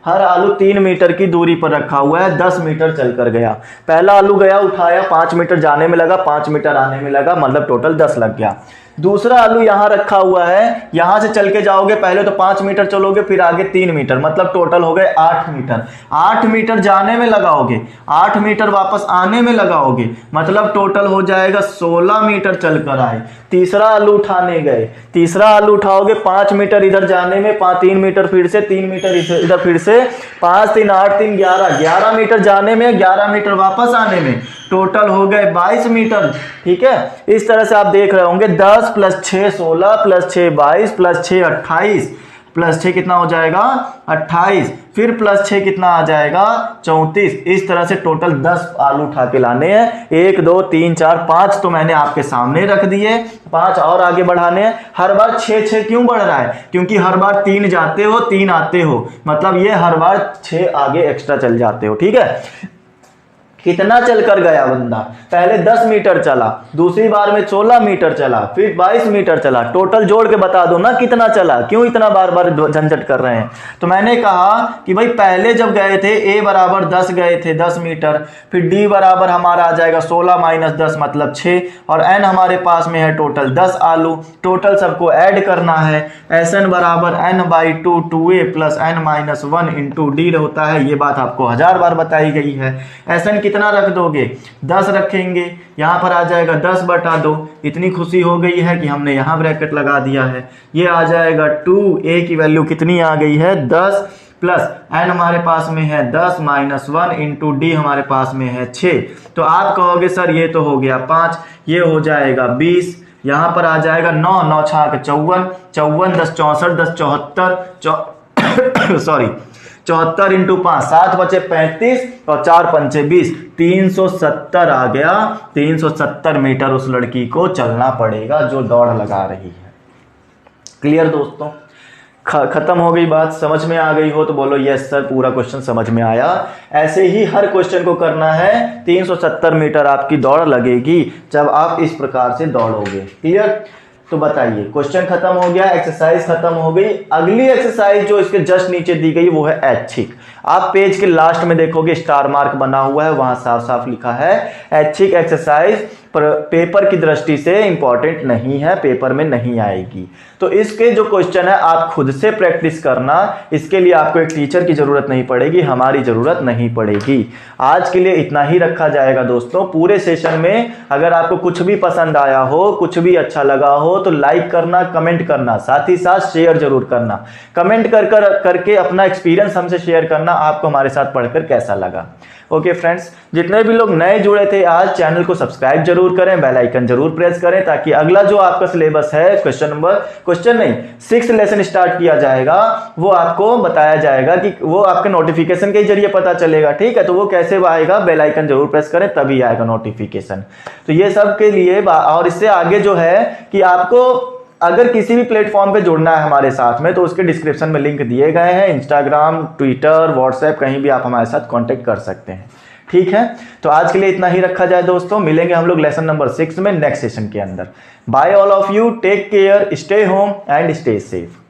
हर आलू 3 मीटर की दूरी पर रखा हुआ है, 10 मीटर चलकर गया। पहला आलू गया, उठाया, 5 मीटर जाने में लगा, 5 मीटर आने में लगा, मतलब टोटल 10 लग गया। दूसरा आलू यहां रखा हुआ है, यहां से चल के जाओगे, पहले तो 5 मीटर चलोगे, फिर आगे 3 मीटर, मतलब टोटल हो गए 8 मीटर। 8 मीटर जाने में लगाओगे, 8 मीटर वापस आने में लगाओगे, मतलब टोटल हो जाएगा 16 मीटर चलकर आए। तीसरा आलू उठाने गए, तीसरा आलू उठाओगे, 5 मीटर इधर जाने में, 3 मीटर फिर से, 3 मीटर इधर फिर से, 5 3 8 3 11, 11 मीटर जाने में, 11 मीटर वापस आने में, टोटल हो गए 22 मीटर। ठीक है, इस तरह से आप देख रहे होंगे 10 + 6 16 + 6 22 + 6 28 + 6 कितना हो जाएगा? 28, फिर +6 कितना आ जाएगा? 34। इस तरह से टोटल 10 आलू उठा के लाने हैं। 1 2 3 4 5 तो मैंने आपके सामने रख दिए, 5 और आगे बढ़ाने हैं। हर बार 6 क्यों बढ़ रहा है? क्योंकि हर बार 3 जाते हो, 3 आते हो, मतलब ये हर बार 6 आगे एक्स्ट्रा चल जाते हो। ठीक है, कितना चलकर गया बंदा, पहले 10 मीटर चला, दूसरी बार में 16 मीटर चला, फिर 22 मीटर चला, टोटल जोड़ के बता दो ना कितना चला, क्यों इतना बार बार झंझट कर रहे हैं। तो मैंने कहा कि भाई पहले जब गए थे a बराबर 10 गए थे 10 मीटर, फिर d बराबर हमारा आ जाएगा 16 माइनस 10 मतलब 6, और n हमारे पास में है टोटल 10 आलू, टोटल सबको ऐड करना है। Sn बराबर n/2 2a plus n minus 1 into D होता है, ये बात आपको 1000 बार बताई गई है। Sn कितना रख दोगे, 10 रखेंगे, यहाँ पर आ जाएगा 10/2। इतनी खुशी हो गई है कि हमने यहाँ ब्रैकेट लगा दिया है। ये आ जाएगा 2a की वैल्यू कितनी आ गई है 10 प्लस n हमारे पास में है 10 माइनस 1 इंटू डी हमारे पास में है 6। तो आप कहोगे सर ये तो हो गया 5, ये हो जाएगा 20, यहाँ पर आ जाएगा 9 9 छाक 54, 54 10 64 10 74 सॉरी 74 इंटू 5 7 बचे 35 और 4 पंचे 20, 370 आ गया। 370 मीटर उस लड़की को चलना पड़ेगा जो दौड़ लगा रही है। क्लियर दोस्तों, खत्म हो गई बात, समझ में आ गई हो तो बोलो यस सर पूरा क्वेश्चन समझ में आया। ऐसे ही हर क्वेश्चन को करना है। 370 मीटर आपकी दौड़ लगेगी जब आप इस प्रकार से दौड़ोगे। क्लियर, तो बताइए क्वेश्चन खत्म हो गया, एक्सरसाइज खत्म हो गई। अगली एक्सरसाइज जो इसके जस्ट नीचे दी गई वो है ऐच्छिक। आप पेज के लास्ट में देखोगे स्टार मार्क बना हुआ है, वहां साफ साफ लिखा है ऐच्छिक एक्सरसाइज पर पेपर की दृष्टि से इंपॉर्टेंट नहीं है, पेपर में नहीं आएगी। तो इसके जो क्वेश्चन है आप खुद से प्रैक्टिस करना, इसके लिए आपको एक टीचर की जरूरत नहीं पड़ेगी, हमारी जरूरत नहीं पड़ेगी। आज के लिए इतना ही रखा जाएगा दोस्तों। पूरे सेशन में अगर आपको कुछ भी पसंद आया हो, कुछ भी अच्छा लगा हो तो लाइक करना, कमेंट करना, साथ ही साथ शेयर जरूर करना। कमेंट करके अपना एक्सपीरियंस हमसे शेयर करना, आपको हमारे साथ पढ़कर कैसा लगा। ओके फ्रेंड्स, जितने भी लोग नए जुड़े थे आज चैनल को सब्सक्राइब जरूर करें, बेल आइकन जरूर प्रेस करें, ताकि अगला जो आपका सिलेबस है क्वेश्चन नहीं 6th लेसन स्टार्ट किया जाएगा, वो आपको बताया जाएगा कि वो आपके नोटिफिकेशन के जरिए पता चलेगा। ठीक है, तो वो कैसे आएगा, बेल आइकन जरूर प्रेस करें तभी आएगा नोटिफिकेशन। तो ये सब के लिए और इससे आगे जो है कि आपको अगर किसी भी प्लेटफॉर्म पे जुड़ना है हमारे साथ में तो उसके डिस्क्रिप्शन में लिंक दिए गए हैं। इंस्टाग्राम, ट्विटर, व्हाट्सएप, कहीं भी आप हमारे साथ कांटेक्ट कर सकते हैं। ठीक है, तो आज के लिए इतना ही रखा जाए दोस्तों। मिलेंगे हम लोग लेसन नंबर 6 में नेक्स्ट सेशन के अंदर। Bye all of you, take care, stay home and stay safe.